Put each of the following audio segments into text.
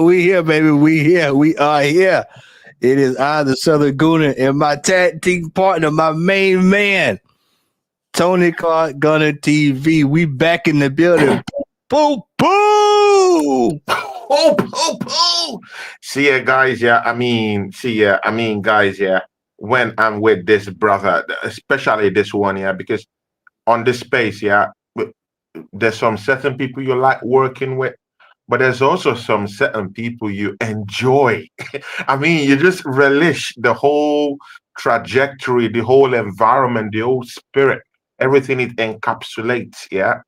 We here, baby. We here. We are here. It is I, the Southern Gooner, and my tag team partner, my main man, Tony Clark Gunner TV. We back in the building. Boo, boo. Oh, oh, oh. See ya, guys. Yeah, guys. Yeah, when I'm with this brother, especially this one, yeah, because on this space, yeah, there's some certain people you like working with, but there's also some certain people you enjoy. You just relish the whole trajectory, the whole environment, the whole spirit, everything it encapsulates. Yeah.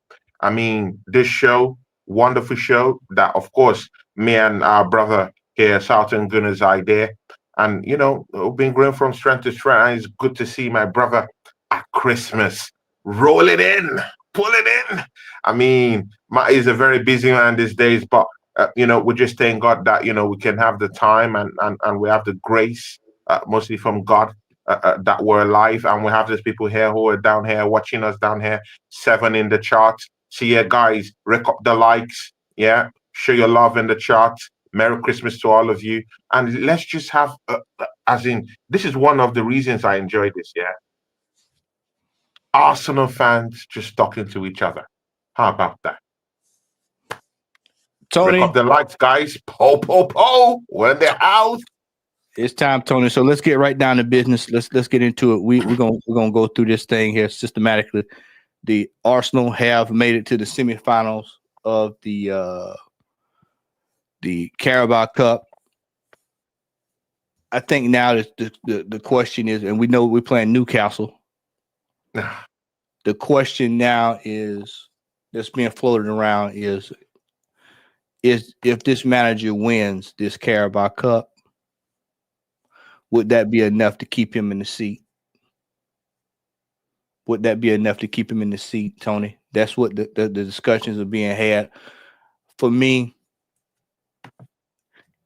This show, wonderful show that, of course, me and our brother here, Southern Gunners, idea. And, we've been growing from strength to strength. And it's good to see my brother at Christmas. Roll it in, pull it in. He's a very busy man these days, but we just thank God that we can have the time and we have the grace, mostly from God, that we're alive, and we have these people here who are down here watching us down here, 7 in the charts. So yeah, guys, rake up the likes, yeah, show your love in the charts. Merry Christmas to all of you, and let's just have, this is one of the reasons I enjoy this, yeah. Arsenal fans just talking to each other. How about that? Tony, rake up the likes, guys. Po po po. We're in the house. It's time, Tony. So let's get right down to business. Let's get into it. We're gonna go through this thing here systematically. The Arsenal have made it to the semifinals of the Carabao Cup. I think now the question is, and we know we're playing Newcastle. The question now is that's being floated around is if this manager wins this Carabao Cup, would that be enough to keep him in the seat? Would that be enough to keep him in the seat, Tony? That's what the discussions are being had. For me,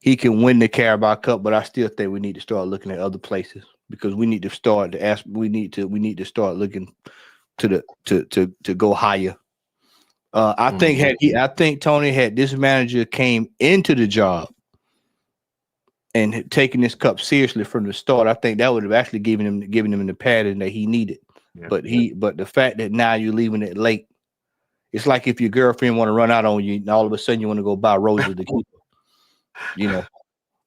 he can win the Carabao Cup, but I still think we need to start looking at other places because we need to start to ask. We need to start looking to go higher. I think Tony, had this manager came into the job and taking this cup seriously from the start, I think that would have actually given him the pattern that he needed. Yeah. But the fact that now you're leaving it late, it's like if your girlfriend want to run out on you, and all of a sudden you want to go buy roses to keep her.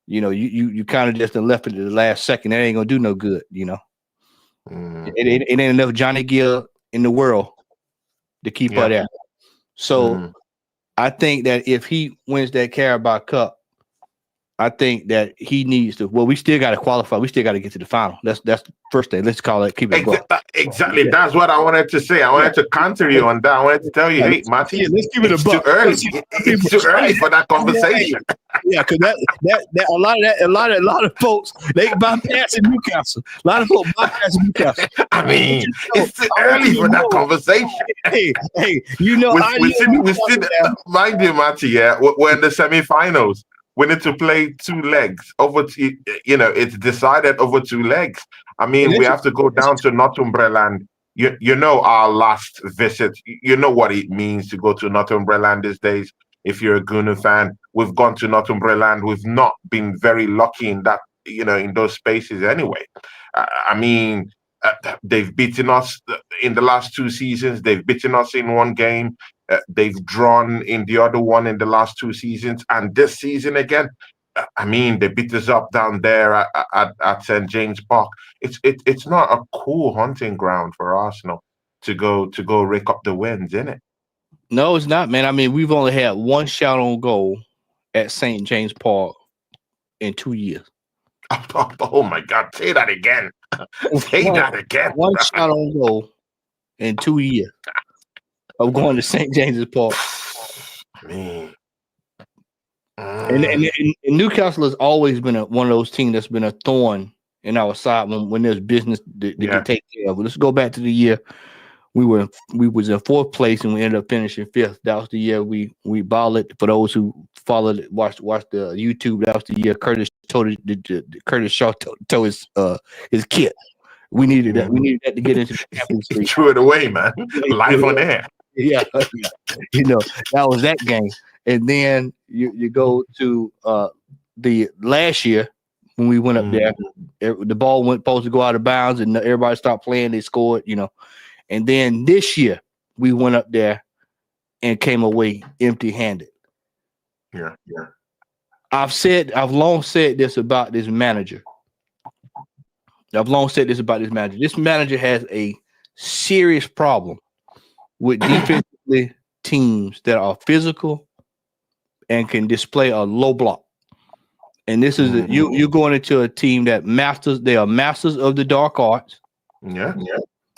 You kind of just left it at the last second. That ain't gonna do no good. It ain't enough Johnny Gill in the world to keep her there. So I think that if he wins that Carabao Cup, I think that he needs to. Well, we still got to qualify. We still got to get to the final. That's the first thing. Let's call it. Keep it going. Exactly. That's what I wanted to say. I wanted to counter you on that. I wanted to tell you, hey, Marty, let's give it a buck. Too early. It's too early for that conversation. Yeah, because that a lot of folks they bypassing Newcastle. A lot of folks bypassing Newcastle. It's too early for that conversation. Hey, we still mind you, Marty. Yeah, we're in the semi-finals. We need to play 2 legs over. It's decided over 2 legs. We have to go down to Northumberland. Our last visit. You know what it means to go to Northumberland these days. If you're a Gooner fan, we've gone to Northumberland. We've not been very lucky in that. In those spaces anyway. They've beaten us in the last 2 seasons. They've beaten us in 1 game. They've drawn in the other one in the last 2 seasons, and this season again. They beat us up down there at St. James Park. It's not a cool hunting ground for Arsenal to go rake up the wins, isn't it? No, it's not, man. We've only had 1 shot on goal at St. James Park in 2 years. Oh my God! Say that again. Say that again. 1 shot on goal in 2 years. Of going to St. James's Park. Man. And Newcastle has always been one of those teams that's been a thorn in our side when there's business to take care of. Let's go back to the year we was in 4th place and we ended up finishing 5th. That was the year we balled it. For those who followed it, watched the YouTube, that was the year Curtis Shaw told his kid. We needed that. We needed that to get into the Champions League. Threw it away, man. Live on air. Yeah. That was that game. And then you go to the last year when we went up there, the ball went supposed to go out of bounds and everybody stopped playing. They scored, And then this year we went up there and came away empty-handed. Yeah. I've long said this about this manager. This manager has a serious problem with defensively teams that are physical and can display a low block. And this is you're going into a team that they are masters of the dark arts. Yeah.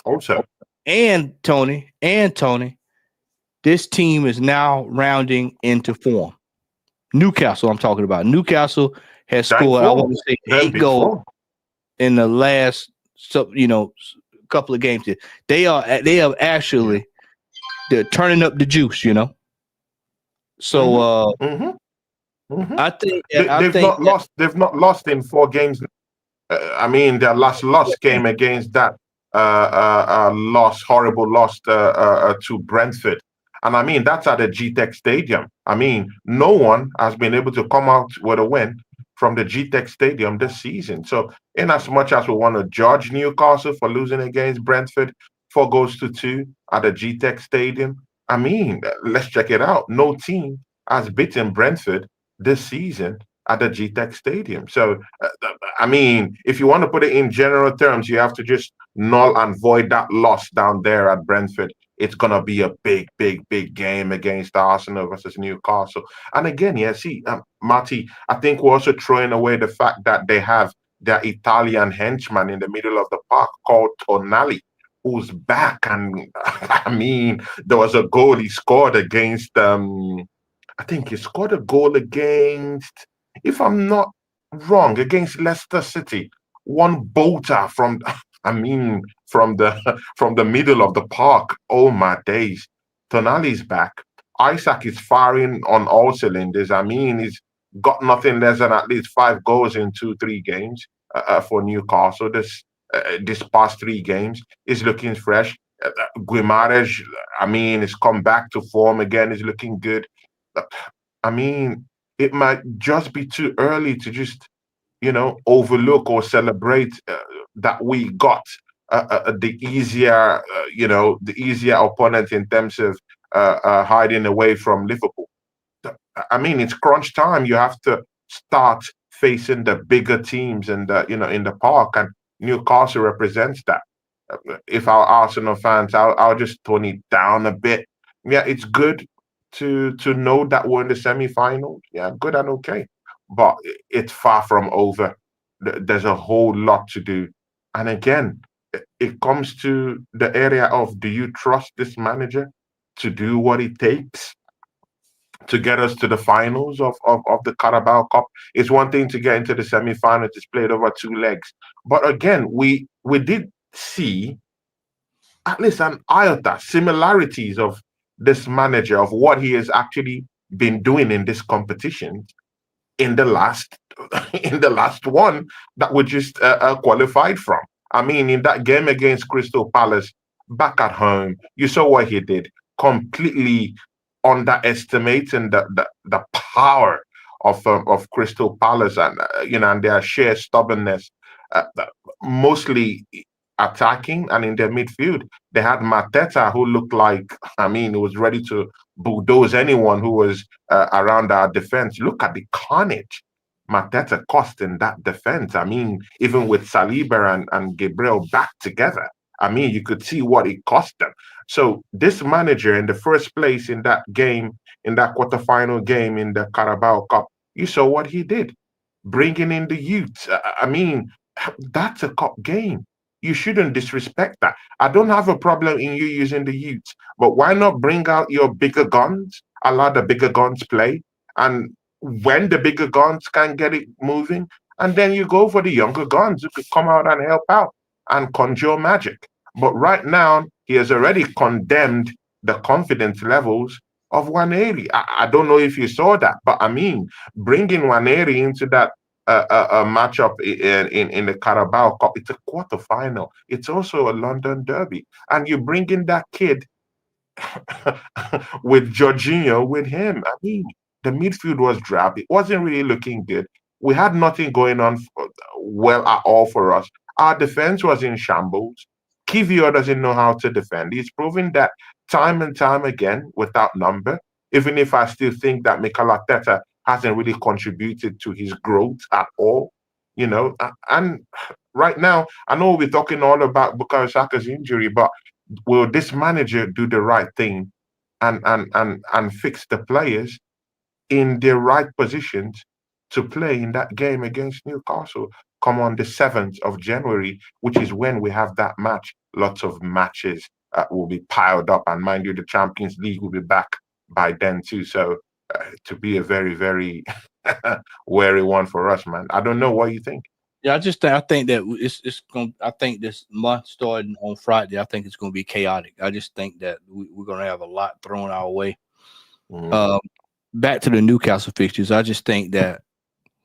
Also. And Tony, this team is now rounding into form. Newcastle, I'm talking about. Newcastle has scored, I want to say, 8 goals in the last couple of games. They have actually they're turning up the juice, So I think they've not lost in 4 games. I mean, their last loss came against that horrible loss to Brentford. And I mean, that's at the GTEC Stadium. I mean, no one has been able to come out with a win from the GTEC Stadium this season. So, in as much as we want to judge Newcastle for losing against Brentford 4-2 at the GTEC Stadium, I mean, let's check it out. No team has beaten Brentford this season at the GTEC Stadium. So, I mean, if you want to put it in general terms, you have to just null and void that loss down there at Brentford. It's going to be a big game against Arsenal versus Newcastle. And again, Marty, I think we're also throwing away the fact that they have their Italian henchman in the middle of the park called Tonali, who's back. And I mean, there was a goal he scored against, I think he scored a goal against, if I'm not wrong, against Leicester City. One bolter from from the middle of the park. Oh my days. Tonali's back. Isaac is firing on all cylinders. I mean, he's got nothing less than at least 5 goals in 2-3 games for Newcastle. This past 3 games is looking fresh. Guimaraes, I mean, has come back to form again. Is looking good. I mean, it might just be too early to just overlook or celebrate that we got the easier opponent in terms of hiding away from Liverpool. I mean, it's crunch time. You have to start facing the bigger teams in the park, and Newcastle represents that. If our Arsenal fans, I'll just tone it down a bit. Yeah, it's good to know that we're in the semi-finals. Yeah, good and okay, but it's far from over. There's a whole lot to do, and again, it comes to the area of: do you trust this manager to do what it takes to get us to the finals of the Carabao Cup? It's one thing to get into the semi-finals. It's played over 2 legs, but again, we did see at least an iota similarities of this manager, of what he has actually been doing in this competition in the last one that we just qualified from. I mean, in that game against Crystal Palace back at home, you saw what he did. Completely underestimating the power of Crystal Palace, and and their sheer stubbornness, mostly attacking, and in their midfield they had Mateta, who looked like, I mean, he was ready to bulldoze anyone who was around our defense. Look at the carnage Mateta cost in that defense. I mean, even with Saliba and Gabriel back together, I mean, you could see what it cost them. So this manager, in the first place in that game, in that quarterfinal game in the Carabao Cup, you saw what he did, bringing in the youth. I mean, that's a cup game. You shouldn't disrespect that. I don't have a problem in you using the youth, but why not bring out your bigger guns, allow the bigger guns play, and when the bigger guns can get it moving, and then you go for the younger guns who could come out and help out and conjure magic. But right now, he has already condemned the confidence levels of Waneri. I don't know if you saw that, but I mean, bringing Waneri into that a matchup in the Carabao Cup. It's a quarterfinal. It's also a London derby, and you bring in that kid with Jorginho with him. I mean, the midfield was drab. It wasn't really looking good. We had nothing going on well at all for us. Our defense was in shambles. Kivio doesn't know how to defend. He's proven that time and time again without number. Even if I still think that Mikel Arteta hasn't really contributed to his growth at all, and right now, I know we're talking all about Bukayo Saka's injury, but will this manager do the right thing and fix the players in the right positions to play in that game against Newcastle come on the 7th of January, which is when we have that match. Lots of matches will be piled up, and mind you, the Champions League will be back by then too. So to be a very, very wary one for us, man. I don't know what you think. Yeah, I think that it's going. I think this month starting on Friday, I think it's going to be chaotic. I just think that we're going to have a lot thrown our way. Mhm. Back to the Newcastle fixtures, I just think that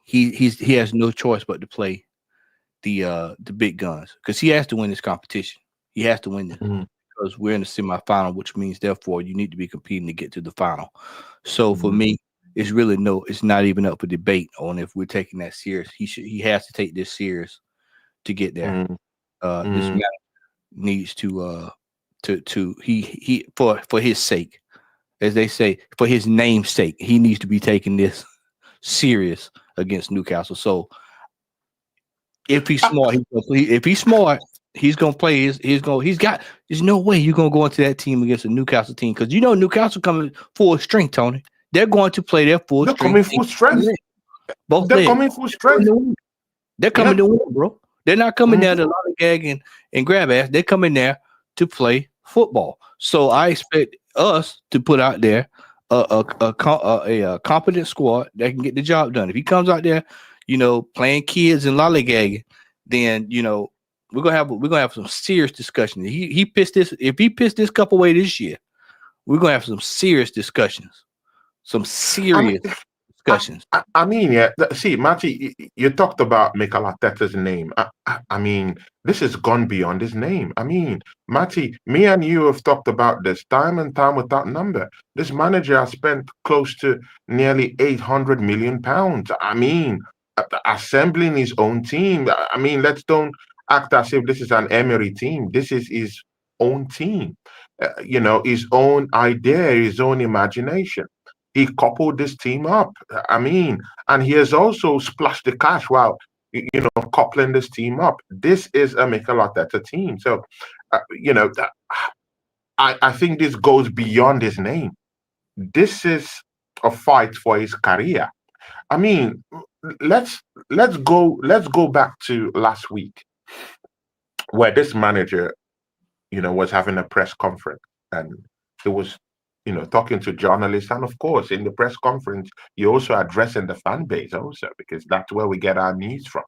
he has no choice but to play the big guns because he has to win this competition. He has to win this Mhm. because we're in the semifinal, which means therefore you need to be competing to get to the final. So for Mhm. me, it's not even up for debate on if we're taking that serious. He has to take this serious to get there. Mhm. This Mhm. man needs to he for his sake, as they say, for his name's sake, he needs to be taking this serious against Newcastle. So if he's smart, if he's smart, he's gonna play. There's no way you're gonna go into that team against a Newcastle team because Newcastle coming full strength, Tony. They're going to play their full They're strength coming team. full strength. Both They're legs. coming full strength. They're Yeah. coming to win, bro. They're not coming there Mhm. to lollygag and grab ass. They're coming there to play football. So I expect us to put out there a competent squad that can get the job done. If he comes out there, playing kids and lollygagging, then we're gonna have some serious discussion. He pissed this if he pissed this cup away this year, we're gonna have some serious discussions. Some I mean, serious I, discussions. I mean, yeah. See, Marty, you talked about Mikel Arteta's name. I mean, this has gone beyond his name. I mean, Marty, me and you have talked about this time and time without number. This manager has spent close to nearly £800 million. I mean, assembling his own team. I mean, let's don't act as if this is an Emery team. This is his own team. His own idea, his own imagination. He coupled this team up. I mean, and he has also splashed the cash while coupling this team up. This is a Mikel Arteta team. So, I think this goes beyond his name. This is a fight for his career. I mean, let's go back to last week where this manager was having a press conference and he was, talking to journalists. And of course, in the press conference, you're also addressing the fan base also, because that's where we get our news from.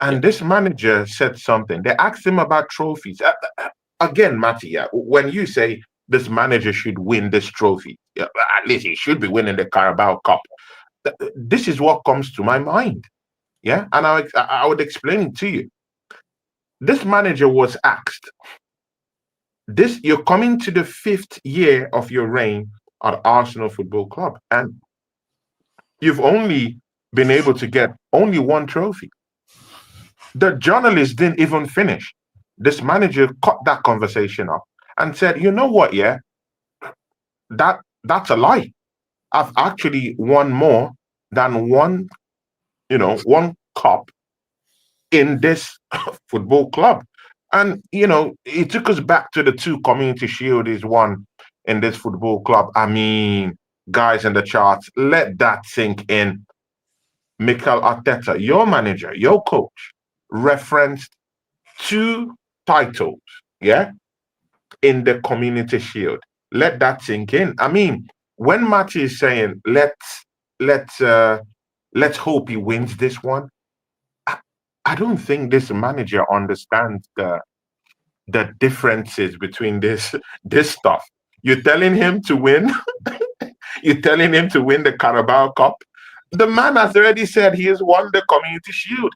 Yeah. And this manager said something. They asked him about trophies. Again, Matty, yeah, when you say this manager should win this trophy, yeah, at least he should be winning the Carabao Cup. This is what comes to my mind. Yeah. And I would explain it to you. This manager was asked, you're coming to the 5th year of your reign at Arsenal Football Club, and you've only been able to get only one trophy. The journalist didn't even finish. This manager cut that conversation off and said, "You know what? Yeah, that's a lie. I've actually won more than one cup in this football club." And it took us back to the two Community Shield is won in this football club. I mean, guys in the charts, let that sink in. Mikel Arteta, your manager, your coach, referenced two titles, yeah, in the Community Shield. Let that sink in. I mean, when Matty is saying let's uh let's hope he wins this one, I, I don't think this manager understands the differences between this stuff. You're telling him to win. You're telling him to win the Carabao Cup. The man has already said he has won the Community Shield.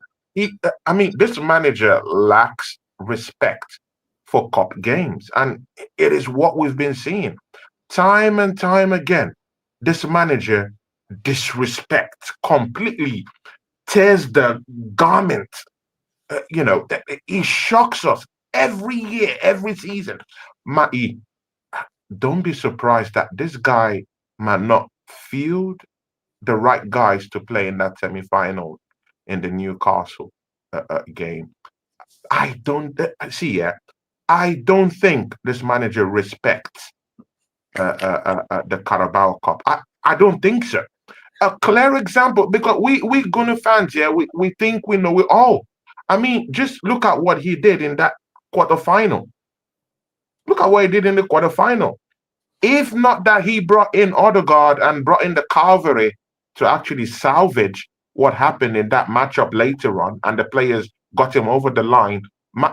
I mean, this manager lacks respect for cup games. And it is what we've been seeing time and time again. This manager disrespects completely, tears the garment. He shocks us every year, every season. Matty, don't be surprised that this guy might not field the right guys to play in that semi-final in the Newcastle game. I don't see. Yeah, I don't think this manager respects the Carabao Cup. I don't think so. A clear example, because we Gunner fans, yeah, we think we know it all. I mean, just look at what he did in that quarterfinal. Look at what he did in the quarterfinal. If not that he brought in Odegaard and brought in the cavalry to actually salvage what happened in that matchup later on, and the players got him over the line,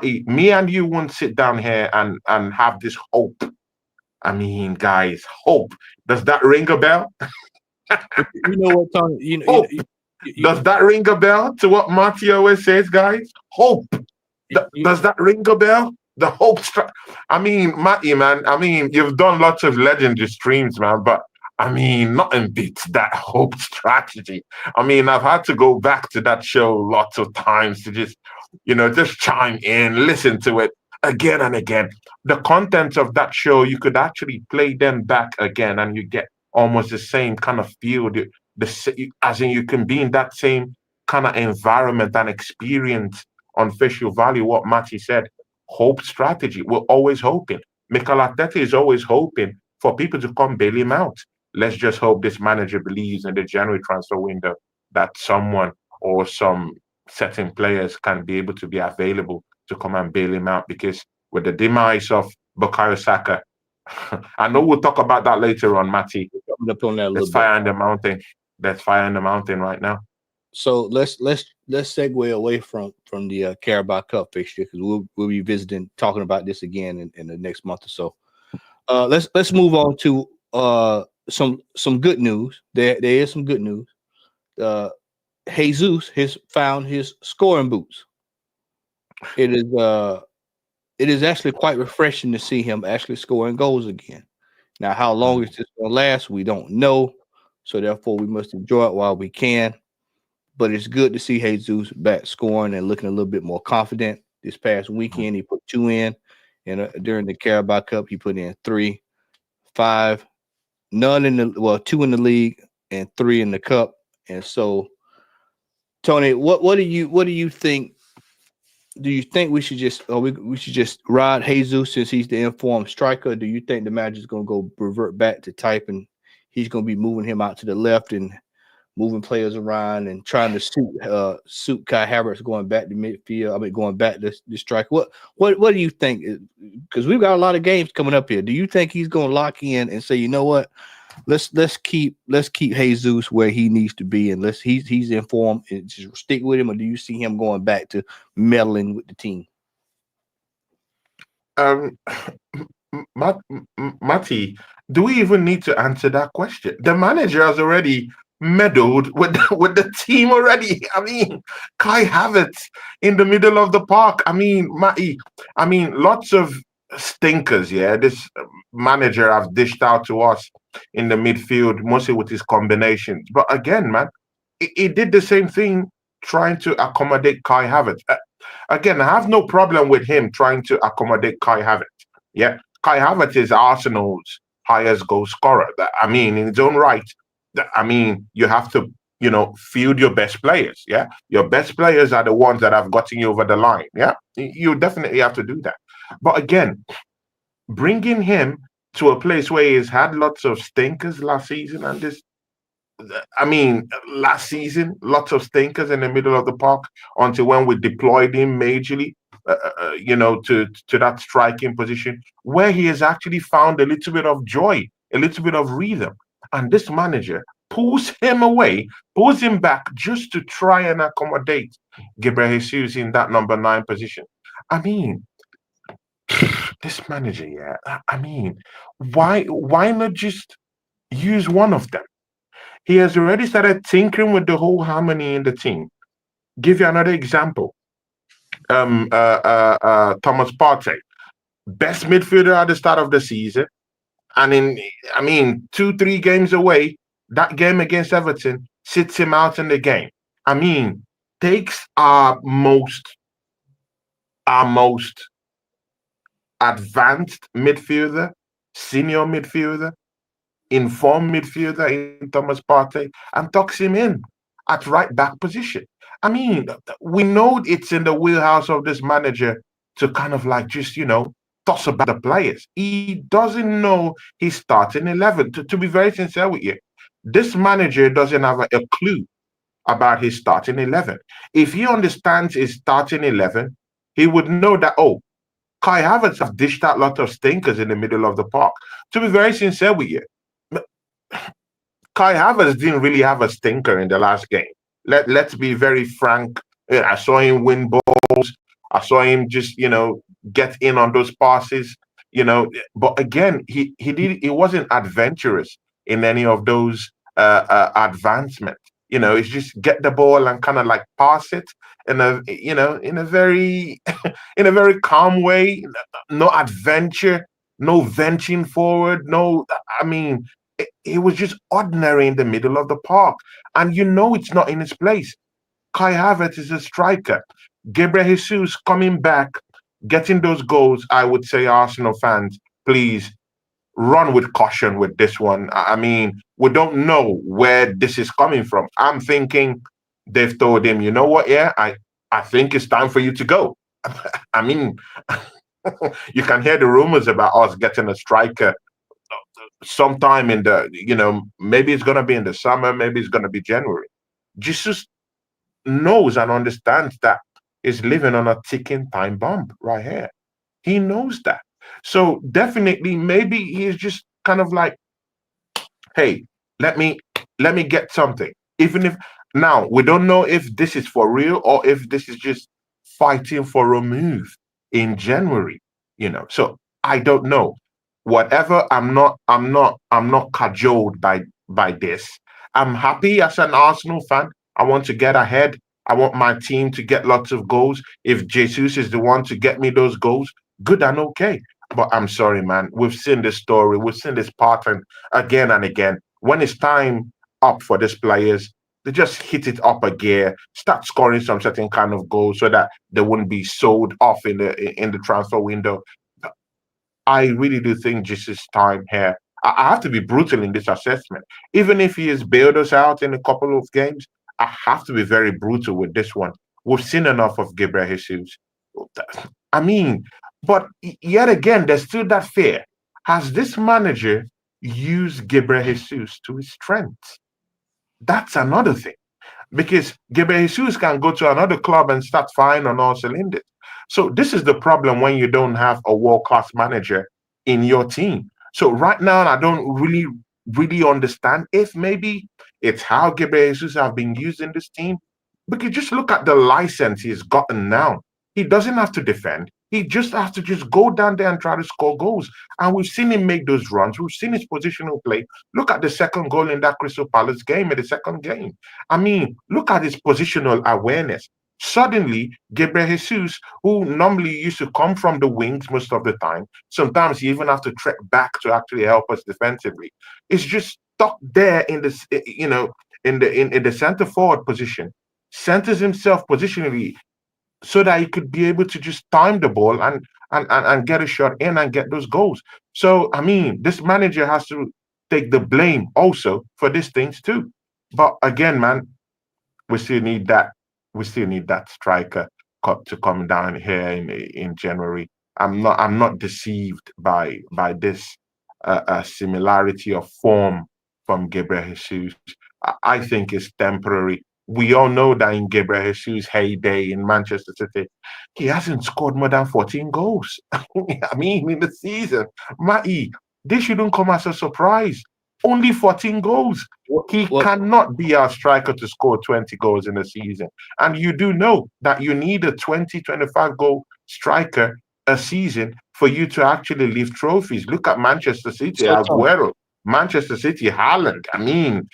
me and you won't sit down here and have this hope. I mean, guys, hope. Does that ring a bell? You know what, Tony? Hope. Does that ring a bell to what Marty always says, guys? Hope. Does that ring a bell? The hope. I mean, Matty, man. I mean, you've done lots of legendary streams, man, but I mean, nothing beats that hope strategy. I mean, I've had to go back to that show lots of times to just chime in, listen to it again and again. The content of that show, you could actually play them back again, and you get almost the same kind of feel. As in, you can be in that same kind of environment and experience on facial value. What Matty said, hope strategy. We're always hoping. Mikel Arteta is always hoping for people to come bail him out. Let's just hope this manager believes in the January transfer window that someone or some certain players can be able to be available to come and bail him out, because with the demise of Bukayo Saka, I know we'll talk about that later on, Matty. There's fire in the mountain. There's fire in the mountain right now. So let's segue away from the Carabao Cup fixture, because we'll be talking about this again in the next month or so. Let's move on to some good news. There is some good news. Jesus has found his scoring boots. It is actually quite refreshing to see him actually scoring goals again. Now, how long is this going to last? We don't know. So therefore, we must enjoy it while we can. But it's good to see Jesus back scoring and looking a little bit more confident. This past weekend, he put 2 in, and during the Carabao Cup, he put in 3, 5, 2 in the league and 3 in the cup. And so, Tony, what do you think? Do you think we should just ride Jesus since he's the informed striker? Do you think the manager's going to go revert back to type, and he's going to be moving him out to the left and moving players around and trying to suit Kai Havertz going back to midfield? I mean, going back to the strike. What do you think? Because we've got a lot of games coming up here. Do you think he's going to lock in and say, you know what, let's keep Jesus where he needs to be, and he's informed and just stick with him? Or do you see him going back to meddling with the team? Matty, do we even need to answer that question? The manager has already meddled with the team already. I mean, Kai Havertz in the middle of the park. I mean, Matty, lots of stinkers. Yeah, this manager have dished out to us in the midfield, mostly with his combinations. But again, man, he did the same thing trying to accommodate Kai Havertz. Again, I have no problem with him trying to accommodate Kai Havertz. Yeah, Kai Havertz is Arsenal's highest goal scorer. I mean, in his own right. I mean, you have to, field your best players. Yeah, your best players are the ones that have gotten you over the line. Yeah, you definitely have to do that. But again, bringing him to a place where he's had lots of stinkers last season, and last season, lots of stinkers in the middle of the park until when we deployed him majorly, to that striking position where he has actually found a little bit of joy, a little bit of rhythm. And this manager pulls him away, pulls him back just to try and accommodate Gabriel Jesus in that number 9 position. I mean, this manager, yeah. I mean, why not just use one of them? He has already started tinkering with the whole harmony in the team. Give you another example. Thomas Partey. best midfielder at the start of the season. And I mean, 2, 3 games away, that game against Everton sits him out in the game. I mean, takes our most advanced midfielder, senior midfielder, informed midfielder in Thomas Partey and tucks him in at right back position. I mean, we know it's in the wheelhouse of this manager to kind of like just, toss about the players. He doesn't know his starting 11. To be very sincere with you, this manager doesn't have a clue about his starting 11. If he understands his starting 11, he would know that, oh, Kai Havertz have dished out a lot of stinkers in the middle of the park. To be very sincere with you, Kai Havertz didn't really have a stinker in the last game. Let's be very frank. I saw him win balls. I saw him just get in on those passes. But again, he wasn't adventurous in any of those advancements. It's just get the ball and kind of like pass it in a very in a very calm way. No adventure, no venturing forward. No, I mean, it was just ordinary in the middle of the park, and it's not in his place. Kai Havertz is a striker. Gabriel Jesus coming back, getting those goals. I would say, Arsenal fans, please run with caution with this one. I mean, we don't know where this is coming from. I'm thinking they've told him, you know what? Yeah, I think it's time for you to go. I mean, you can hear the rumors about us getting a striker sometime in maybe it's going to be in the summer, maybe it's going to be January. Jesus knows and understands that he's living on a ticking time bomb right here. He knows that. So definitely, maybe he's just kind of like, hey, let me get something. Even if now we don't know if this is for real or if this is just fighting for a move in January. So I don't know. Whatever, I'm not cajoled by this. I'm happy as an Arsenal fan. I want to get ahead. I want my team to get lots of goals. If Jesus is the one to get me those goals, good and okay. But I'm sorry, man. We've seen this story. We've seen this pattern again and again. When it's time up for these players, they just hit it up a gear, start scoring some certain kind of goals so that they wouldn't be sold off in the transfer window. I really do think Jesus' time here. I have to be brutal in this assessment. Even if he has bailed us out in a couple of games, I have to be very brutal with this one. We've seen enough of Gabriel Jesus. I mean, but yet again, there's still that fear. Has this manager used Gabriel Jesus to his strengths? That's another thing. Because Gabriel Jesus can go to another club and start firing on all cylinders. So this is the problem when you don't have a world-class manager in your team. So right now, I don't really understand if maybe it's how Gabriel Jesus have been used in this team. But you just look at the license he's gotten now. He doesn't have to defend. He just has to just go down there and try to score goals. And we've seen him make those runs. We've seen his positional play. Look at the second goal in that Crystal Palace game, in the second game. I mean, look at his positional awareness. Suddenly, Gabriel Jesus, who normally used to come from the wings most of the time, sometimes he even have to trek back to actually help us defensively, is just stuck there in this, in the center forward position, centers himself positionally so that he could be able to just time the ball and get a shot in and get those goals. So I mean, this manager has to take the blame also for these things too. But again, man, we still need that. We still need that striker to come down here in January. I'm not deceived by this similarity of form from Gabriel Jesus. I think it's temporary. We all know that in Gabriel Jesus' heyday in Manchester City, he hasn't scored more than 14 goals. I mean, in the season, Matty, this shouldn't come as a surprise. Only 14 goals. He cannot be our striker to score 20 goals in a season. And you do know that you need a 20, 25 goal striker a season for you to actually lift trophies. Look at Manchester City, Aguero. Manchester City, Haaland. I mean,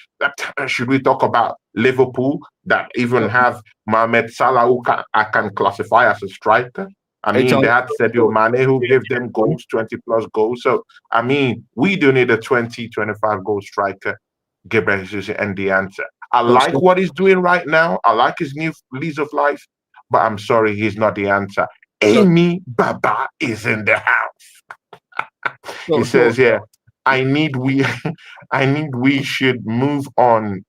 should we talk about Liverpool that even have Mohamed Salah, who I can classify as a striker? I Hey, mean, Tony. they had Sadio Mane who gave them goals, 20 plus goals. So, I mean, we do need a 20, 25 goal striker, Gabriel Jesus, and the answer. I like So, what he's doing right now. I like his new lease of life, but I'm sorry, he's not the answer. so, Amy Baba is in the house. He so, says, so, "Yeah, I need we, I need we should move on,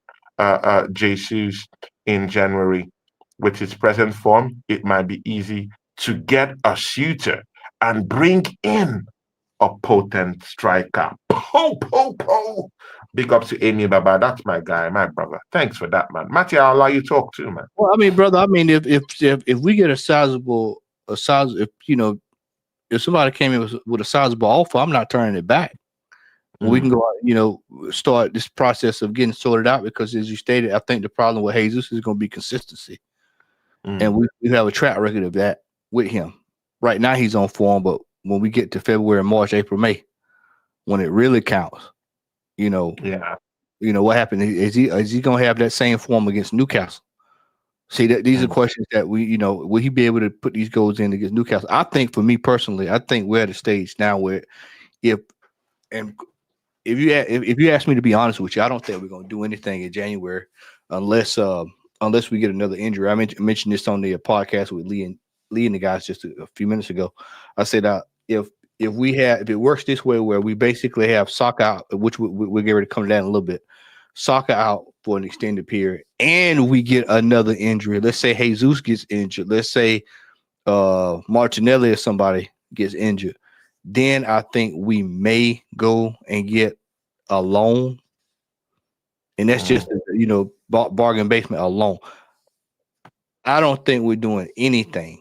Jesus in January. With his present form, it might be easy to get a shooter and bring in a potent striker. Po, po, po. Big up to Amy Baba. That's my guy, my brother. Thanks for that, man. Matty, I'll allow you to talk too, man. well, I mean, brother, I mean, if we get if if somebody came in with a sizable offer, I'm not turning it back. We can go, start this process of getting sorted out because, as you stated, I think the problem with Jesus is going to be consistency, and we have a track record of that with him. Right now, he's on form, but when we get to February, March, April, May, when it really counts, Yeah. What happened? Is he going to have that same form against Newcastle? See, that these are Mm. questions that will he be able to put these goals in against Newcastle? I think, for me personally, I think we're at a stage now where if and if you ask me to be honest with you, I don't think we're going to do anything in January unless we get another injury. I mentioned this on the podcast with Lee and the guys just a few minutes ago. I said if it works this way where we basically have Saka out, which we'll get ready to come down a little bit, Saka out for an extended period, and we get another injury. Let's say Jesus gets injured. Let's say Martinelli or somebody gets injured. Then I think we may go and get a loan, and that's just bargain basement alone. I don't think we're doing anything,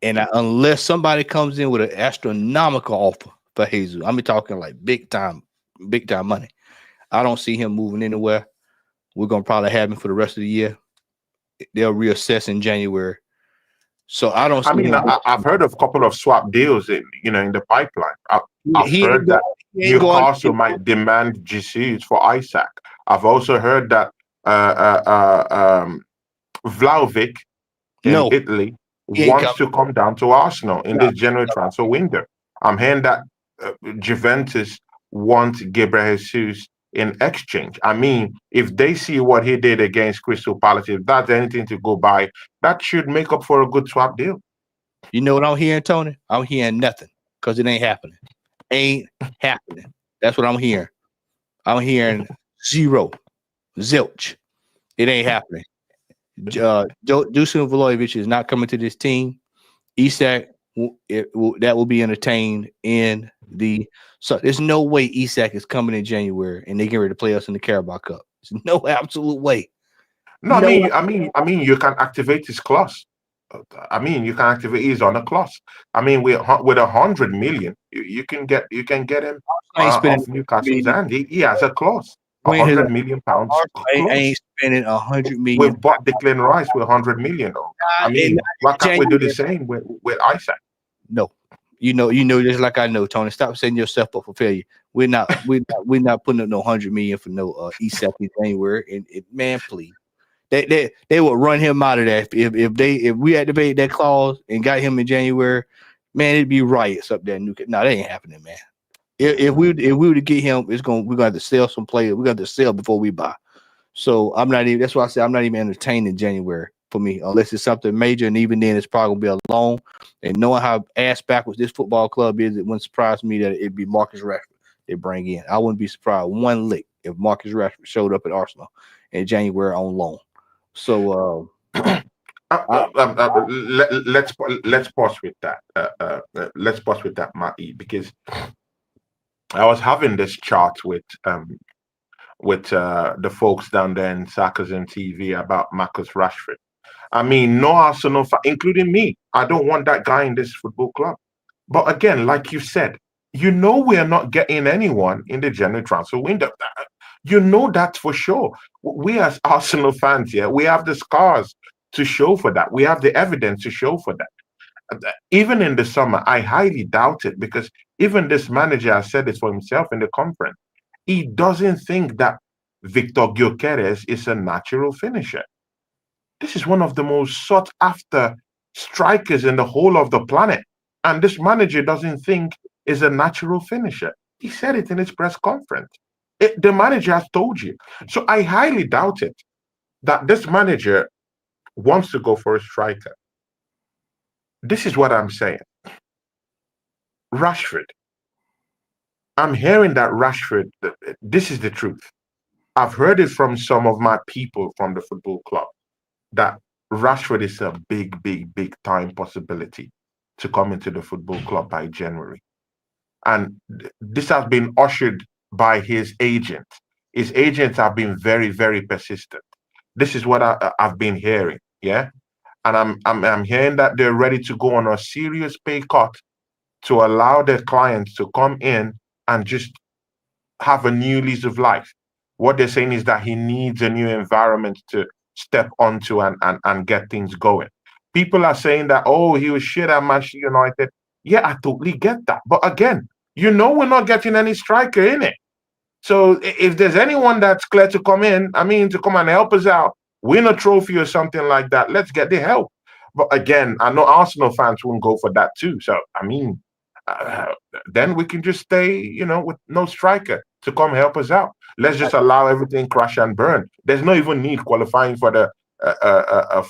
and unless somebody comes in with an astronomical offer for Jesus, I'm talking like big time money. I don't see him moving anywhere. We're gonna probably have him for the rest of the year. They'll reassess in January. So I don't I see mean, him. I've heard of a couple of swap deals in the pipeline. I've He ain't heard going. that He ain't going. Newcastle might demand Jesus for Isaac. I've also heard that Vlahovic in No, Italy he ain't wants coming. to come down to Arsenal in No, this January transfer window. I'm hearing that Juventus want Gabriel Jesus in exchange. I mean, if they see what he did against Crystal Palace, if that's anything to go by, that should make up for a good swap deal. you know what I'm hearing, Tony? I'm hearing nothing because it ain't happening. Ain't happening. That's what I'm hearing. I'm hearing zero, zilch. It ain't happening. Dusan Vlahovic is not coming to this team. Isak, that will be entertained in the. So there's no way Isak is coming in January and they get ready to play us in the Carabao Cup. There's no absolute way. No, No. you can activate his clause. I mean, you can activate his on a clause. I mean, with 100 million, you can get him I ain't spending off Newcastle's million. hand. He has a clause, a When his £100 million I ain't clause. spending 100 million. We've bought Declan Rice with 100 million. I In mean, why can't we do the January. same with Isaac? No, just like I know, Tony. Stop setting yourself up for failure. We're not putting up no 100 million for no Isak in January. And man, please, they would run him out of that if we activated that clause and got him in January. Man, it'd be riots up there in Newcastle. No, that ain't happening, man. If we were to get him, we're going to have to sell some players. We got to sell before we buy. So I'm not even. That's why I say I'm not even entertaining January for me, unless it's something major. And even then, it's probably gonna be a loan. And knowing how ass backwards this football club is, it wouldn't surprise me that it'd be Marcus Rashford they bring in. I wouldn't be surprised one lick if Marcus Rashford showed up at Arsenal in January on loan. So let's pause with that. Let's pause with that, Matty, because I was having this chat with the folks down there in Sarcasm TV about Marcus Rashford. I mean, no Arsenal, including me. I don't want that guy in this football club. But again, like you said, we are not getting anyone in the January transfer window. You know that for sure. We as Arsenal fans, yeah, we have the scars to show for that. We have the evidence to show for that. Even in the summer, I highly doubt it because even this manager has said it for himself in the conference. He doesn't think that Victor Gyökeres is a natural finisher. This is one of the most sought after strikers in the whole of the planet. And this manager doesn't think is a natural finisher. He said it in his press conference. The manager has told you. So I highly doubt it that this manager wants to go for a striker. This is what I'm saying. Rashford. I'm hearing that Rashford, this is the truth. I've heard it from some of my people from the football club that Rashford is a big, big, big time possibility to come into the football club by January. And this has been ushered by his agent. His agents have been very, very persistent. This is what I've been hearing. Yeah. And I'm hearing that they're ready to go on a serious pay cut to allow their clients to come in and just have a new lease of life. What they're saying is that he needs a new environment to step onto and get things going. People are saying that, oh, he was shit at Manchester United. Yeah, I totally get that. But again, we're not getting any striker in it. So if there's anyone that's clear to come in, I mean, to come and help us out, win a trophy or something like that, let's get the help. But again, I know Arsenal fans won't go for that too. So, I mean, then we can just stay, with no striker to come help us out. Let's just allow everything crash and burn. There's no even need qualifying for the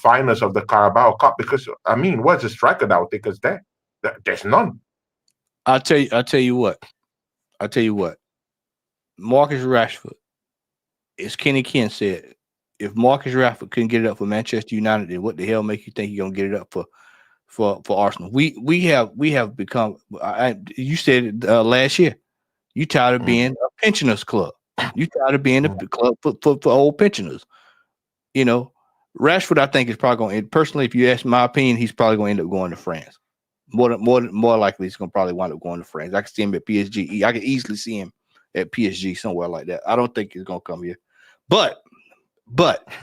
finals of the Carabao Cup because, I mean, what's the striker that will take us there? There's none. I'll tell you what. Marcus Rashford, as Kenny Ken said, if Marcus Rashford couldn't get it up for Manchester United, then what the hell make you think you're gonna get it up for Arsenal? We have become. You said it last year. You tired of being a pensioners club. You tired of being a club for old pensioners. Rashford, I think, is probably going. Personally, if you ask my opinion, he's probably going to end up going to France. More likely, he's going to probably wind up going to France. I can see him at PSG. I can easily see him at PSG somewhere like that. I don't think he's going to come here, but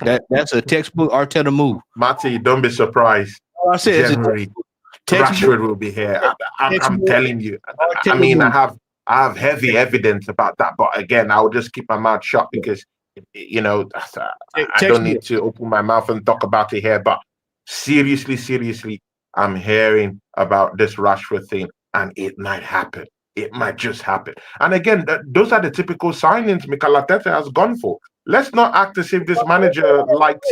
that's a textbook Arteta move. Matty, don't be surprised. I said January, Rashford will be here. I'm telling you. I mean, I have heavy evidence about that, but again, I will just keep my mouth shut because I don't need to open my mouth and talk about it here. But seriously, I'm hearing about this Rashford thing, and it might happen. It might just happen. And again, those are the typical signings Mikel Arteta has gone for. Let's not act as if this manager likes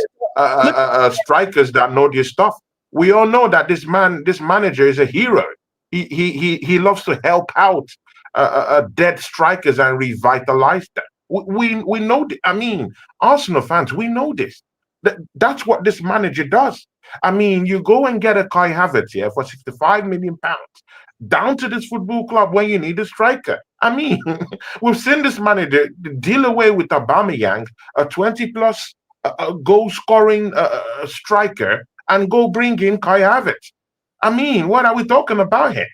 strikers that know their stuff. We all know that this manager is a hero. He loves to help out dead strikers and revitalize them. We know. I mean, Arsenal fans, we know this. That's what this manager does. I mean, you go and get a Kai Havertz here for £65 million down to this football club when you need a striker. I mean, we've seen this manager deal away with Aubameyang, a 20-plus goal-scoring striker, and go bring in Kai Havertz. I mean, what are we talking about here?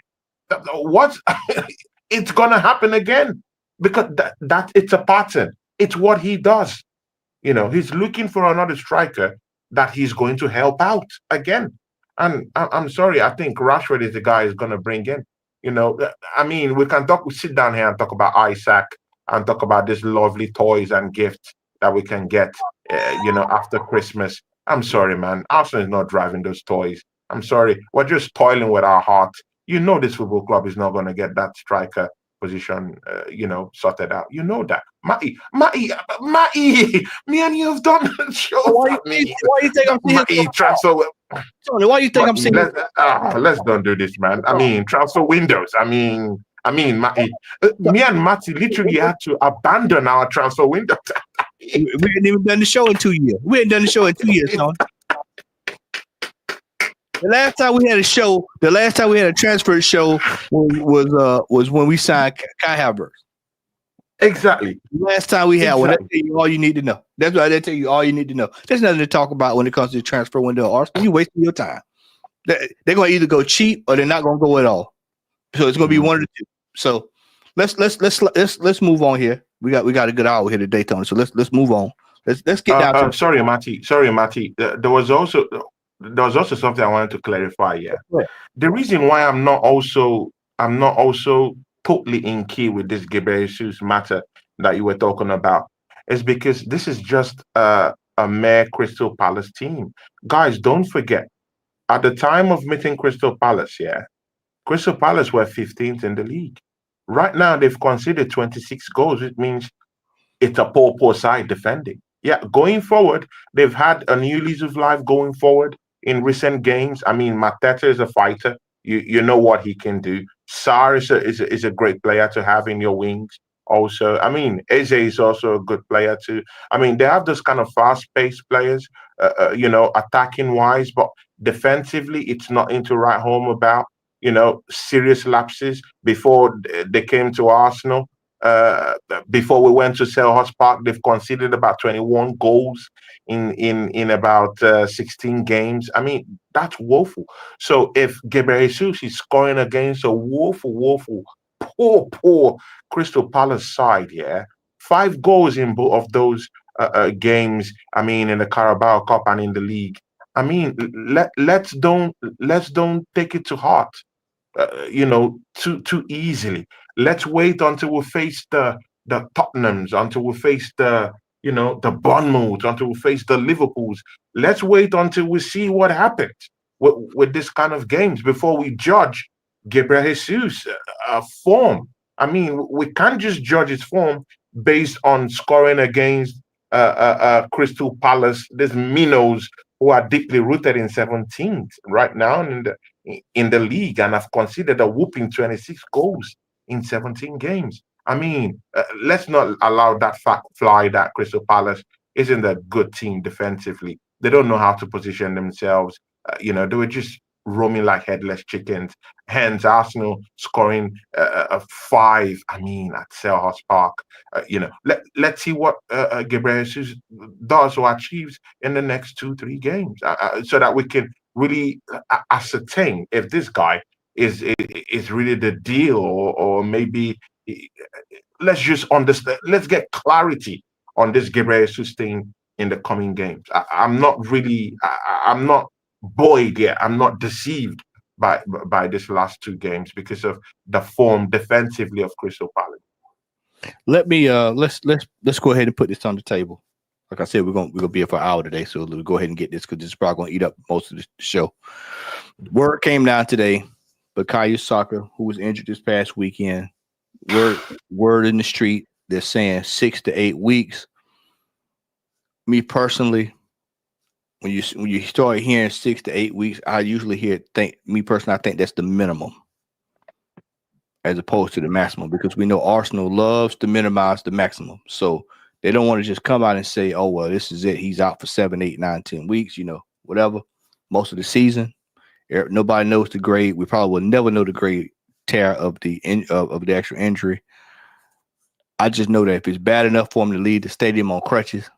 It's gonna happen again because that it's a pattern. It's what he does. He's looking for another striker that he's going to help out again. And I'm sorry, I think Rashford is the guy he's going to bring in. I mean, we sit down here and talk about Isaac and talk about these lovely toys and gifts that we can get, after Christmas. I'm sorry, man. Arsenal is not driving those toys. I'm sorry. We're just toiling with our heart. This football club is not going to get that striker position, sorted out. You know that. Matty, me and you have done the show. Why you think I'm saying transfer? Tony, why you think I'm saying? Let's don't do this, man. I mean, transfer windows. I mean, Matty, me and Matty literally had to abandon our transfer window. We hadn't even done the show in 2 years. We hadn't done the show in 2 years, Tony. The last time we had a transfer show was when we signed Kai Havertz. Exactly. Last time we had one. That tell you all you need to know. That's why they tell you all you need to know. There's nothing to talk about when it comes to the transfer window of Arsenal. You're wasting your time. They're going to either go cheap or they're not going to go at all. So it's going to be one of the two. So let's move on here. We got a good hour here today, Tony. So let's move on. Let's get down. Sorry, Matty. There was also something I wanted to clarify. Yeah. The reason why I'm not also totally in key with this Gabriel Jesus matter that you were talking about is because this is just a mere Crystal Palace team. Guys, don't forget, at the time of meeting Crystal Palace, yeah, Crystal Palace were 15th in the league. Right now, they've conceded 26 goals, which means it's a poor side defending. Yeah, going forward, they've had a new lease of life going forward in recent games. I mean, Mateta is a fighter. You know what he can do. Sarr is a great player to have in your wings. Also, I mean, Eze is also a good player too. I mean, they have those kind of fast-paced players, attacking wise, but defensively, it's nothing to write home about. Serious lapses before they came to Arsenal. Uh, Before we went to Selhurst Park, they've conceded about 21 goals in about 16 games. I mean, that's woeful. So if Gabriel Jesus is scoring against a woeful, poor Crystal Palace side, yeah, 5 goals in both of those games. I mean, in the Carabao Cup and in the league. I mean, let's don't take it to heart, too easily. Let's wait until we face the Tottenhams, until we face the Bournemouths, until we face the Liverpools. Let's wait until we see what happens with this kind of games before we judge Gabriel Jesus' form. I mean, we can't just judge his form based on scoring against Crystal Palace, these minnows who are deeply rooted in 17th right now in the league and have conceded a whooping 26 goals in 17 games. I mean, let's not allow that fact fly that Crystal Palace isn't a good team defensively. They don't know how to position themselves. They were just roaming like headless chickens. Hence, Arsenal scoring a five. I mean, at Selhurst Park. Let's see what Gabriel Jesus does or achieves in the next 2-3 games, so that we can really ascertain if this guy is really the deal, or maybe let's just understand. Let's get clarity on this Gabriel Jesus thing in the coming games. I'm not really. I'm not buoyed yet. I'm not deceived by this last 2 games because of the form defensively of Crystal Palace. Let me let's go ahead and put this on the table. Like I said, we're gonna be here for an hour today, so we'll go ahead and get this because this is probably gonna eat up most of the show. Word came down today, but Bukayo Saka, who was injured this past weekend, word in the street, they're saying 6 to 8 weeks. Me personally, when you start hearing 6 to 8 weeks, I usually I think that's the minimum as opposed to the maximum, because we know Arsenal loves to minimize the maximum. So they don't want to just come out and say, oh, well, this is it. He's out for 7, 8, 9, 10 weeks, whatever. Most of the season. Nobody knows the grade. We probably will never know the grade tear of the actual injury. I just know that if it's bad enough for him to leave the stadium on crutches,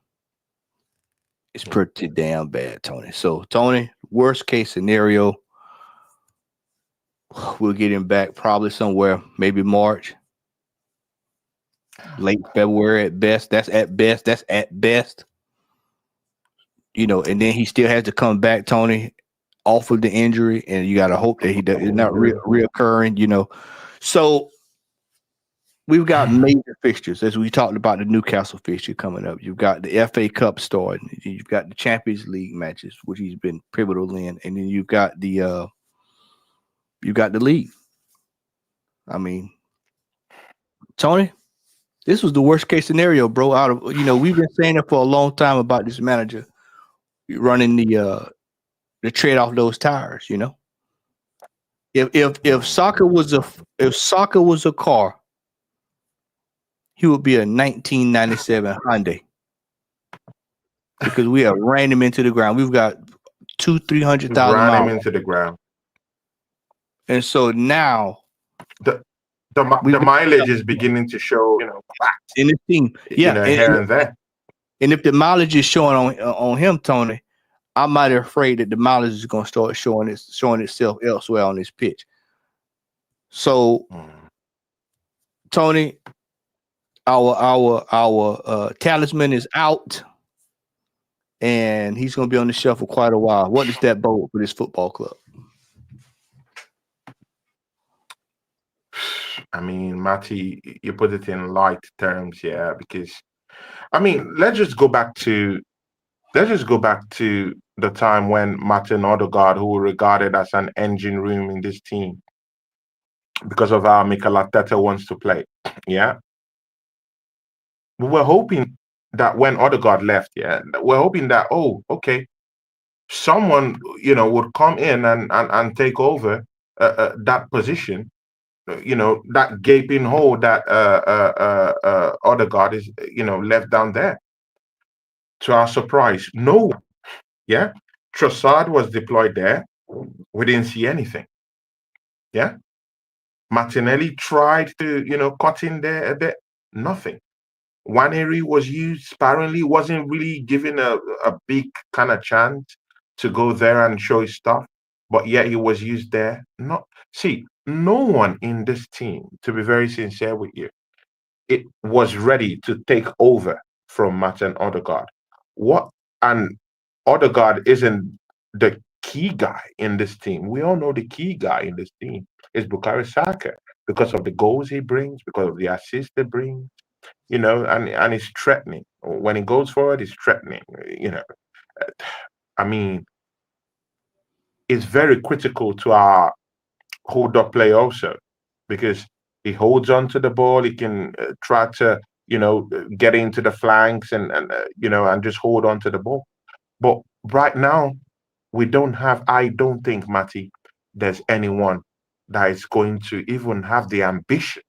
it's pretty damn bad, Tony. So, Tony, worst case scenario, we'll get him back probably somewhere, maybe March, late February at best. That's at best. And then he still has to come back, Tony, off of the injury, and you got to hope that he does, it's not reoccurring. So we've got major fixtures, as we talked about the Newcastle fixture coming up. You've got the FA Cup starting. You've got the Champions League matches, which he's been pivotal in, and then you've got the league. I mean, Tony, this was the worst case scenario, bro. Out of we've been saying it for a long time about this manager running the tread off those tires. If Saka was a car, he would be a 1997 Hyundai, because we have ran him into the ground. We've got 200,000-300,000 miles. Ran him into the ground. And so now the mileage is beginning to show, in the team. Yeah, here and there. And if the mileage is showing on him, Tony, I might be afraid that the mileage is going to start showing itself elsewhere on this pitch. So, Tony, our talisman is out, and he's going to be on the shelf for quite a while. What does that bode for this football club? I mean, Matty, you put it in light terms, yeah, because I mean, let's just go back to the time when Martin Odegaard, who were regarded as an engine room in this team because of how Mikel Arteta wants to play. Yeah. We were hoping that when Odegaard left, yeah, we're hoping that, oh, okay, someone, would come in and take over that position, that gaping hole that Odegaard is, left down there. To our surprise, no one. Yeah. Trossard was deployed there. We didn't see anything. Yeah. Martinelli tried to, cut in there a bit. Nothing. Waneri was used sparingly, wasn't really given a big kind of chance to go there and show his stuff, but yet he was used there. No one in this team, to be very sincere with you, it was ready to take over from Martin Odegaard. What and Odegaard isn't the key guy in this team. We all know the key guy in this team is Bukayo Saka because of the goals he brings, because of the assists he brings, and it's threatening. When he goes forward, it's threatening. I mean, it's very critical to our hold up play also because he holds on to the ball. He can try to, get into the flanks and just hold on to the ball. But right now, I don't think, Matty, there's anyone that is going to even have the ambition.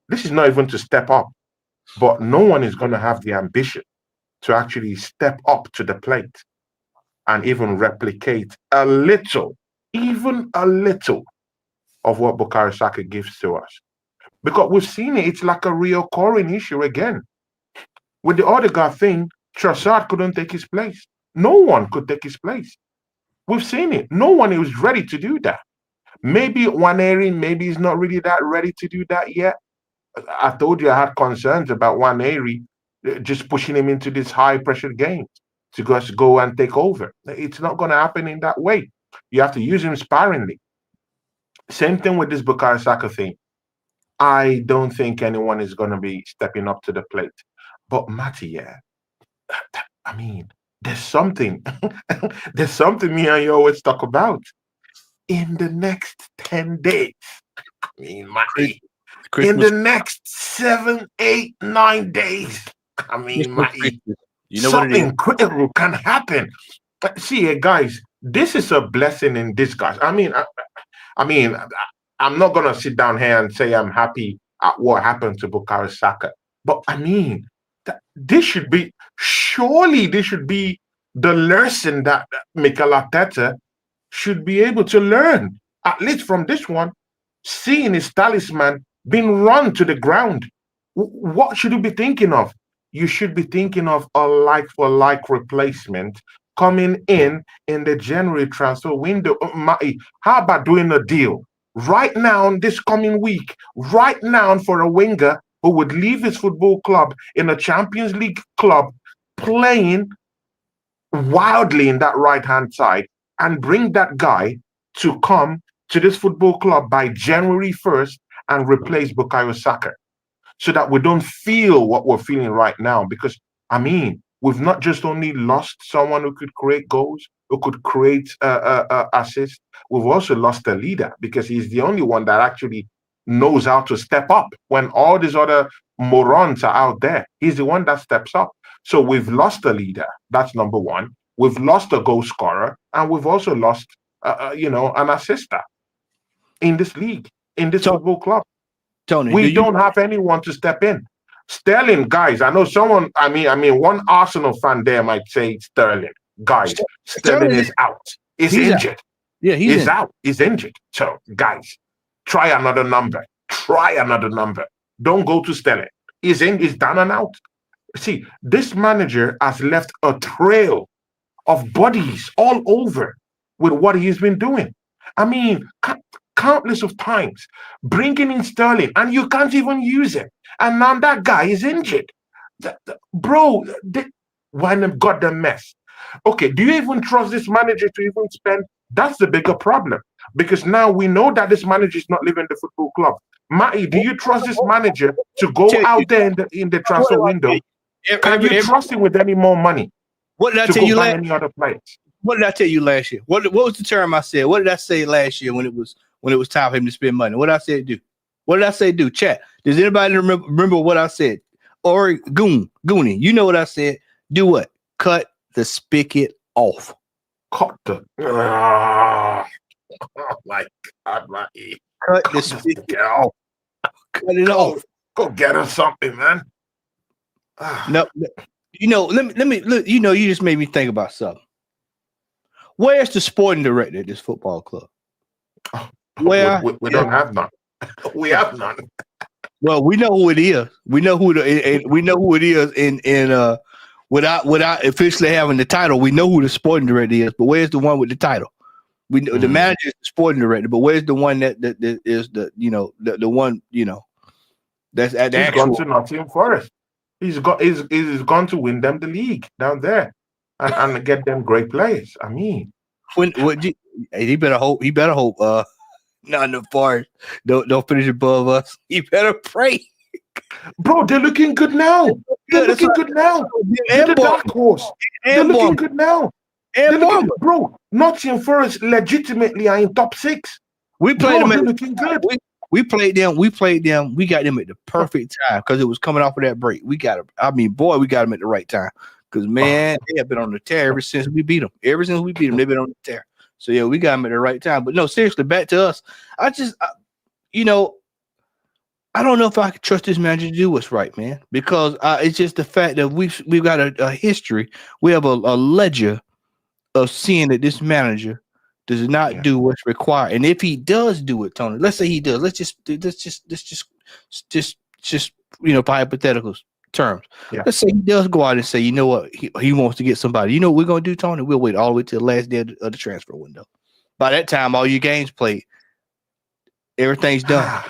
This is not even to step up, but no one is going to have the ambition to actually step up to the plate and even replicate even a little of what Bukayo Saka gives to us. Because we've seen it, it's like a reoccurring issue again. With the Odegaard thing, Trossard couldn't take his place. No one could take his place. We've seen it. No one was ready to do that. Maybe Waneri, maybe he's not really that ready to do that yet. I told you I had concerns about Waneri just pushing him into this high pressure game to just go and take over. It's not going to happen in that way. You have to use him sparingly. Same thing with this Bukayo Saka thing. I don't think anyone is going to be stepping up to the plate. But Matty, yeah, I mean, there's something, there's something me and you always talk about. In the next 10 days, I mean, Matty, in the next 7, 8, 9 days, I mean, Matty, something critical can happen. See, guys, this is a blessing in disguise. I mean, I'm not gonna sit down here and say I'm happy at what happened to Bukayo Saka, but I mean, surely this should be the lesson that Mikel Arteta should be able to learn, at least from this one, seeing his talisman being run to the ground. What should you be thinking of? You should be thinking of a like-for-like replacement coming in the January transfer window. How about doing a deal right now, this coming week, right now, for a winger who would leave his football club in a Champions League club, playing wildly in that right-hand side, and bring that guy to come to this football club by January 1st and replace Bukayo Saka, so that we don't feel what we're feeling right now. Because, I mean, we've not just only lost someone who could create goals, who could create assists, we've also lost a leader because he's the only one that actually knows how to step up when all these other morons are out there. He's the one that steps up. So we've lost a leader. That's number one. We've lost a goal scorer, and we've also lost, an assister in this league, in this football club. Tony, we don't have anyone to step in. Sterling, guys, I know someone, I mean, one Arsenal fan there might say Sterling. Guys, Sterling is out. He's injured. Out. Yeah, he's out. He's injured. So, guys, try another number. Don't go to Sterling. He's down and out. See, this manager has left a trail of bodies all over with what he's been doing. I mean, countless of times bringing in Sterling, and you can't even use him. And now that guy is injured. Why got the mess? Okay, do you even trust this manager to even spend? That's the bigger problem. Because now we know that this manager is not leaving the football club. Matty, do you trust this manager to go out there in the transfer window? Can you trust him with any more money? What did I tell you last? Any other players? What did I tell you last year? What was the term I said? What did I say last year when it was time for him to spend money? What did I say do? What did I say do? Chat. Does anybody remember what I said? Or Goonie, you know what I said? Do what? Cut the spigot off. Cut the. Oh my God, my E. Cut the spigot off. Cut it off. Go get us something, man. No, you know, let me look. You know, you just made me think about something. Where's the sporting director at this football club? Where we don't have none. We have none. Well, we know who it is. We know who it is. In without officially having the title, we know who the sporting director is. But where's the one with the title? We know the manager is the sporting director, but where's the one that is the one that's at the actual? He's gone to Nottingham Forest. He's gone to win them the league down there and get them great players. I mean, he better hope. Nottingham Forest don't finish above us. He better pray. Bro, they're looking good now. They're looking good now. They're the dark horse. They're looking good now. Bro, Nottingham Forest legitimately are in top 6. We played them. They're looking good. We played them. We got them at the perfect time because it was coming off of that break. We got them. I mean, boy, we got them at the right time because man, they have been on the tear ever since we beat them. Ever since we beat them, they've been on the tear. So yeah, we got them at the right time. But no, seriously, back to us. I don't know if I can trust this manager to do what's right, man, because it's just the fact that we've got a history. We have a ledger of seeing that this manager does not do what's required. And if he does do it, Tony, let's say he does. Let's just for hypothetical terms. Yeah. Let's say he does go out and say, you know what, he wants to get somebody. You know what we're gonna do, Tony? We'll wait all the way to the last day of the transfer window. By that time, all your games played, everything's done.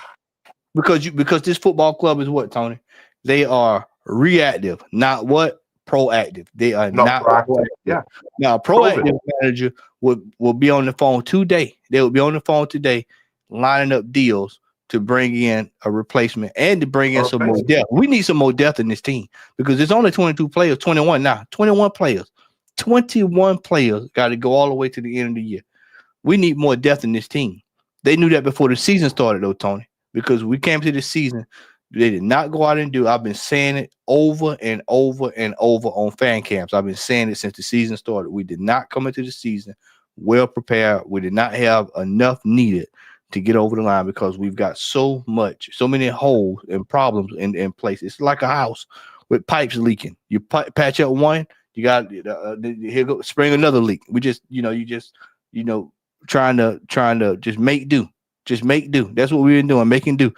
Because this football club is what, Tony? They are reactive, not what? Proactive. They are not proactive. Yeah. Now, a proactive manager will be on the phone today. They will be on the phone today, lining up deals to bring in a replacement and to bring in some more depth. We need some more depth in this team because there's only 22 players, 21 now, 21 players. 21 players got to go all the way to the end of the year. We need more depth in this team. They knew that before the season started, though, Tony, because we came to this season. They did not go out and do. I've been saying it over and over and over on fan camps. I've been saying it since the season started. We did not come into the season well prepared. We did not have enough needed to get over the line because we've got so many holes and problems in place. It's like a house with pipes leaking. You patch up one, you got here go spring another leak. We just trying to just make do. Just make do. That's what we've been doing, making do.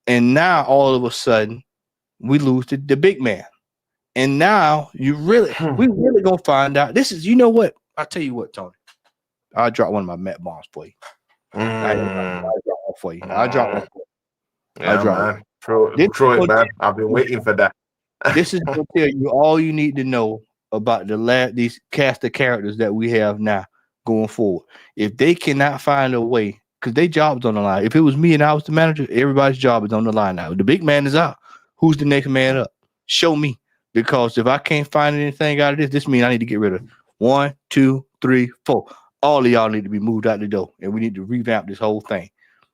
And now all of a sudden we lose to the big man. And now we really gonna find out. This is, you know what? I'll tell you what, Tony. I'll drop one of my Met bombs for you. I'll drop one for you. I'll drop one for you. Yeah, man. Throw it, man. I've been waiting for that. This is gonna tell you all you need to know about these cast of characters that we have now going forward. If they cannot find a way, because their job's on the line. If it was me and I was the manager, everybody's job is on the line now. The big man is out. Who's the next man up? Show me. Because if I can't find anything out of this means I need to get rid of 1, 2, 3, 4. All of y'all need to be moved out the door, and we need to revamp this whole thing.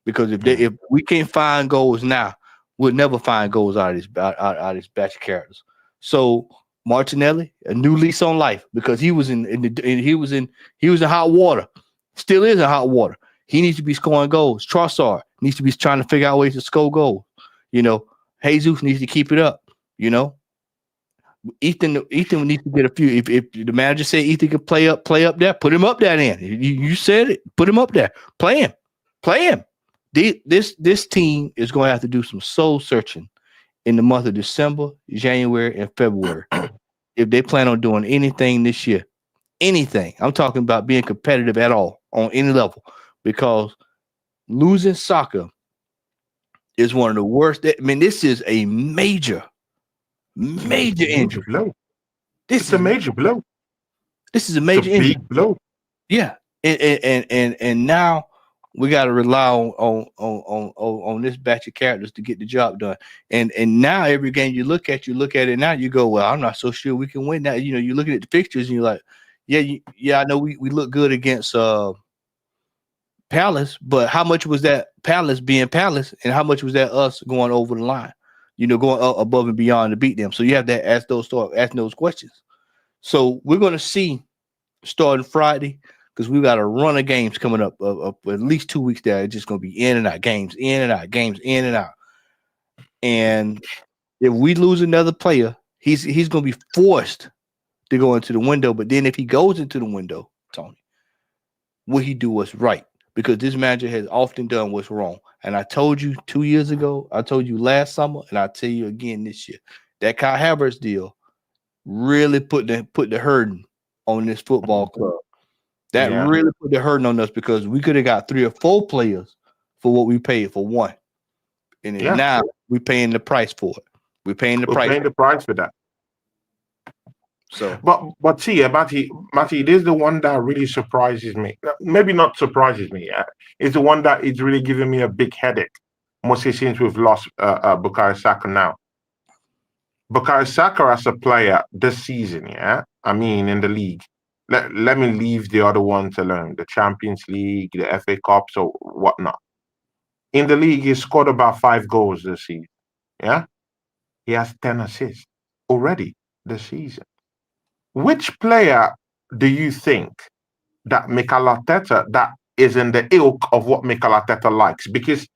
Because if we can't find goals now, we'll never find goals out of this batch of characters. So Martinelli, a new lease on life, because he was in hot water, still is in hot water. He needs to be scoring goals. Trossard needs to be trying to figure out ways to score goals. Jesus needs to keep it up. Ethan needs to get a few. If the manager said Ethan can play up there, put him up there. Then you said it. Put him up there. Play him. This team is going to have to do some soul searching in the month of December, January, and February if they plan on doing anything this year. Anything. I'm talking about being competitive at all on any level. Because losing Saka is one of the worst. This is a major injury. Blow. This is a major blow. This is a major injury. Big blow. Yeah, and now we got to rely on this batch of characters to get the job done. And now every game you look at it now, you go, well, I'm not so sure we can win that. You're looking at the fixtures and you're like, I know we look good against Palace, but how much was that Palace being Palace, and how much was that us going over the line? Going up above and beyond to beat them. So you have to ask those questions. So we're going to see starting Friday, because we've got a run of games coming up at least 2 weeks there. It's just going to be in and out games, in and out games, in and out. And if we lose another player, he's going to be forced to go into the window. But then if he goes into the window, Tony, will he do what's right? Because this manager has often done what's wrong. And I told you 2 years ago, I told you last summer, and I'll tell you again this year, that Kai Havertz deal really put the hurting on this football club. That really put the hurting on us, because we could have got 3 or 4 players for what we paid for one. And now we're paying the price for it. We're paying the price for that. So, but see, Matty, this is the one that really surprises me. Maybe not surprises me. It's the one that is really giving me a big headache, mostly since we've lost Bukayo Saka now. Bukayo Saka as a player this season, I mean, in the league. Let me leave the other ones alone, the Champions League, the FA Cups, or whatnot. In the league, he scored about 5 goals this season. Yeah, he has 10 assists already this season. Which player do you think that Mikel Arteta, that is in the ilk of what Mikel Arteta likes? Because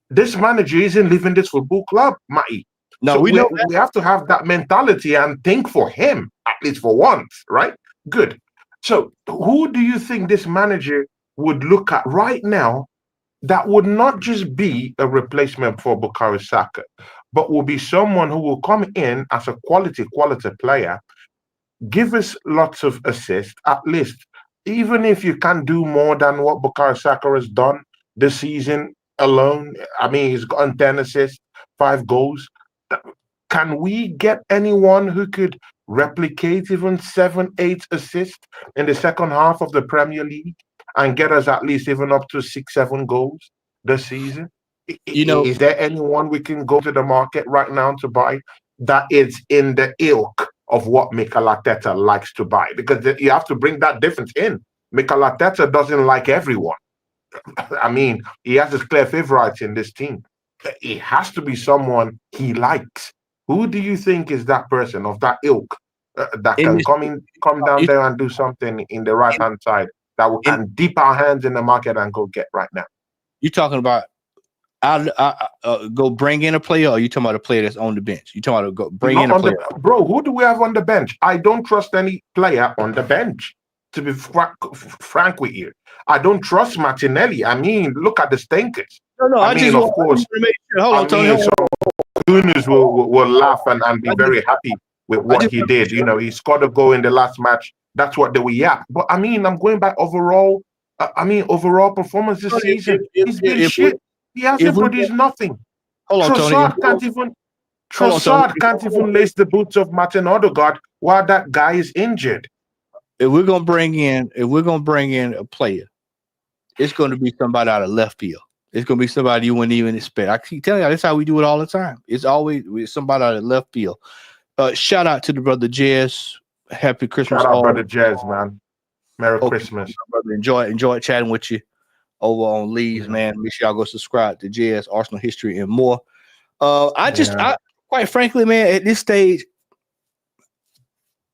this manager isn't leaving this football club, Matty. No, so we have to have that mentality and think for him, at least for once, right? Good. So who do you think this manager would look at right now that would not just be a replacement for Bukayo Saka, but will be someone who will come in as a quality player, give us lots of assists, at least, even if you can't do more than what Bukayo Saka has done this season alone. I mean, he's gotten 10 assists, 5 goals. Can we get anyone who could replicate even 7, 8 assists in the second half of the Premier League and get us at least even up to 6, 7 goals this season? Is there anyone we can go to the market right now to buy that is in the ilk of what Mikel Arteta likes to buy? Because you have to bring that difference in. Mikel Arteta doesn't like everyone. I mean, he has his clear favorites in this team. It has to be someone he likes. Who do you think is that person of that ilk that can come down there and do something in the right-hand side that we can dip our hands in the market and go get right now? You're talking about go bring in a player, or are you talking about a player that's on the bench? You talking about go bring in a player? Bro, who do we have on the bench? I don't trust any player on the bench, to be frank with you. I don't trust Martinelli. I mean, look at the stinkers. No, I mean, of course. Hold on, Tony. So Gooners will laugh and be very happy with what he did. You know, he scored a goal in the last match. That's what they were at. But I mean, I'm going by overall. Overall performance this season. He's been shit. He hasn't produced nothing. Hold on, Tony. Trossard can't even lace the boots of Martin Odegaard while that guy is injured. If we're gonna bring in a player, it's going to be somebody out of left field. It's going to be somebody you wouldn't even expect. I keep telling you, that's how we do it all the time. It's always somebody out of left field. Shout out to the brother Jez. Happy Christmas. Shout out, brother Jez, man. Merry Christmas. Brother. Enjoy chatting with you over on Leeds, man. Make sure y'all go subscribe to Jez, Arsenal History, and more. I quite frankly, man, at this stage,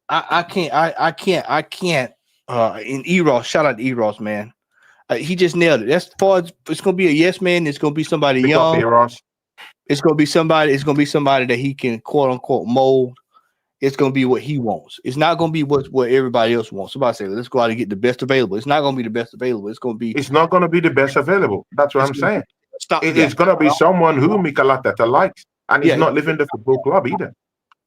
I can't. In Eros, shout out to Eros, man. He just nailed it. That's far as it's gonna be a yes man. It's gonna be somebody young. It's gonna be somebody. It's gonna be somebody that he can quote unquote mold. It's gonna be what he wants. It's not gonna be what everybody else wants. Somebody say, "Let's go out and get the best available." It's not gonna be the best available. It's not gonna be the best available. That's what I'm saying. It's gonna be someone who Mikel Arteta likes, and he's not living the football club either.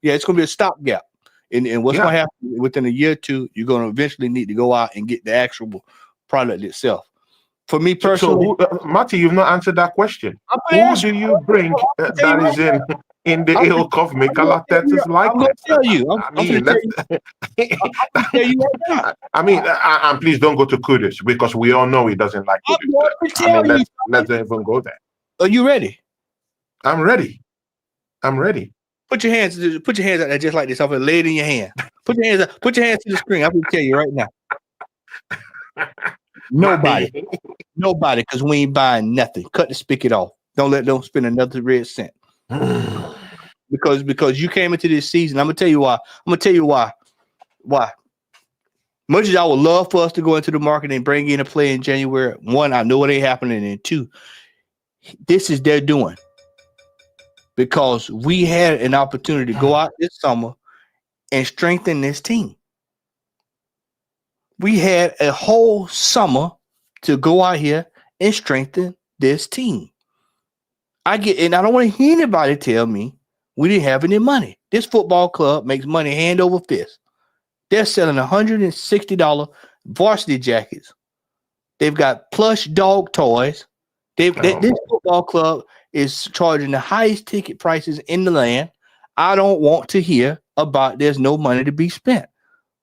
Yeah, it's gonna be a stopgap. And what's gonna happen within a year or two? You're gonna eventually need to go out and get the actual product itself. For me personally, so Matty, you've not answered that question. Who do you bring that is in the ilk of Mikel Arteta's likeness? I'm going to tell you. I mean, and please don't go to Kudus, because we all know he doesn't like Kudus. Let's not even go there. Are you ready? I'm ready. Put your hands out there just like this. I'm gonna lay it in your hand. Put your hands up. Put your hands to the screen. I'm gonna tell you right now. Nobody, because we ain't buying nothing. Cut the spigot off. Don't spend another red cent. because you came into this season. I'm gonna tell you why. Why? Much as I would love for us to go into the market and bring in a player in January, one, I know it ain't happening, and two, this is their doing. Because we had an opportunity to go out this summer and strengthen this team. We had a whole summer to go out here and strengthen this team. I don't want to hear anybody tell me we didn't have any money. This football club makes money hand over fist. They're selling $160 varsity jackets. They've got plush dog toys. This football club is charging the highest ticket prices in the land. I don't want to hear about there's no money to be spent.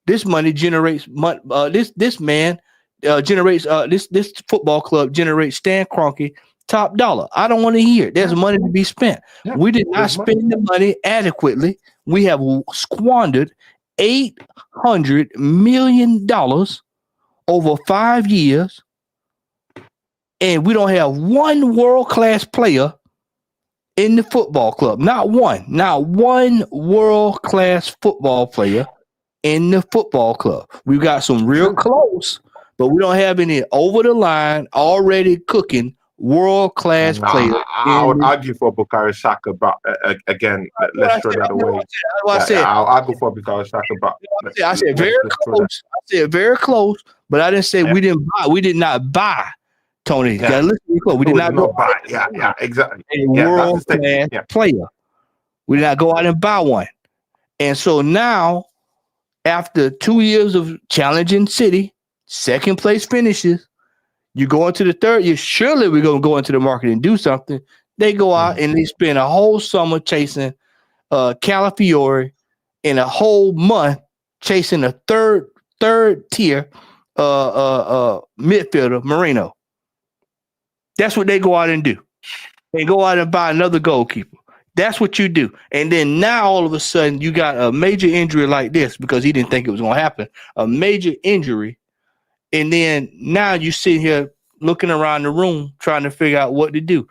This money generates this football club generates Stan Kroenke top dollar. I don't want to hear it. There's money to be spent. Yeah, we did not spend the money adequately. We have squandered $800 million over 5 years, and we don't have one world-class player in the football club. Not one world-class football player in the football club. We've got some real close, but we don't have any over-the-line, already cooking world-class players. I would argue for Bukayo Saka, but again, let's throw that away. I'll go for Bukayo Saka, but I said very close. I said very close, but I didn't say we didn't buy. We did not buy, Tony. Yeah. We did not buy. Yeah, exactly. A world-class player. We did not go out and buy one. And so now, after 2 years of challenging City, second place finishes, you go into the third year, surely we're going to go into the market and do something. They go out and they spend a whole summer chasing Calafiore and a whole month chasing a third tier midfielder, Moreno. That's what they go out and do. They go out and buy another goalkeeper. That's what you do. And then now all of a sudden you got a major injury like this because he didn't think it was going to happen. A major injury. And then now you sit here looking around the room trying to figure out what to do.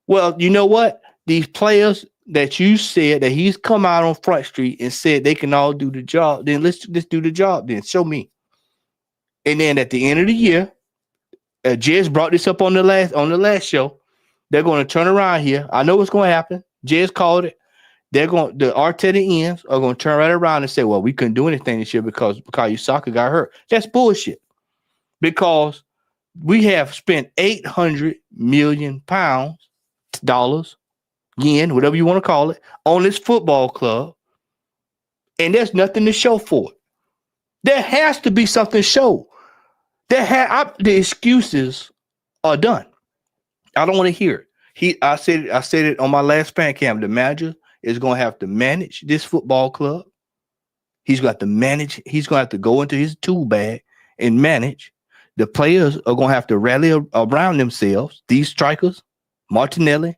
Well, you know what? These players that you said that he's come out on Front Street and said they can all do the job, then let's do the job then. Show me. And then at the end of the year, Jez brought this up on the last show. They're going to turn around here. I know what's going to happen. Jez called it. The Arteta ends are going to turn right around and say, well, we couldn't do anything this year because Saka got hurt. That's bullshit. Because we have spent 800 million dollars, yen, whatever you want to call it, on this football club, and there's nothing to show for it. There has to be something to show. The excuses are done. I don't want to hear it. I said it on my last fan cam. The manager is going to have to manage this football club. He's going to have to go into his tool bag and manage. The players are going to have to rally around themselves. These strikers, Martinelli,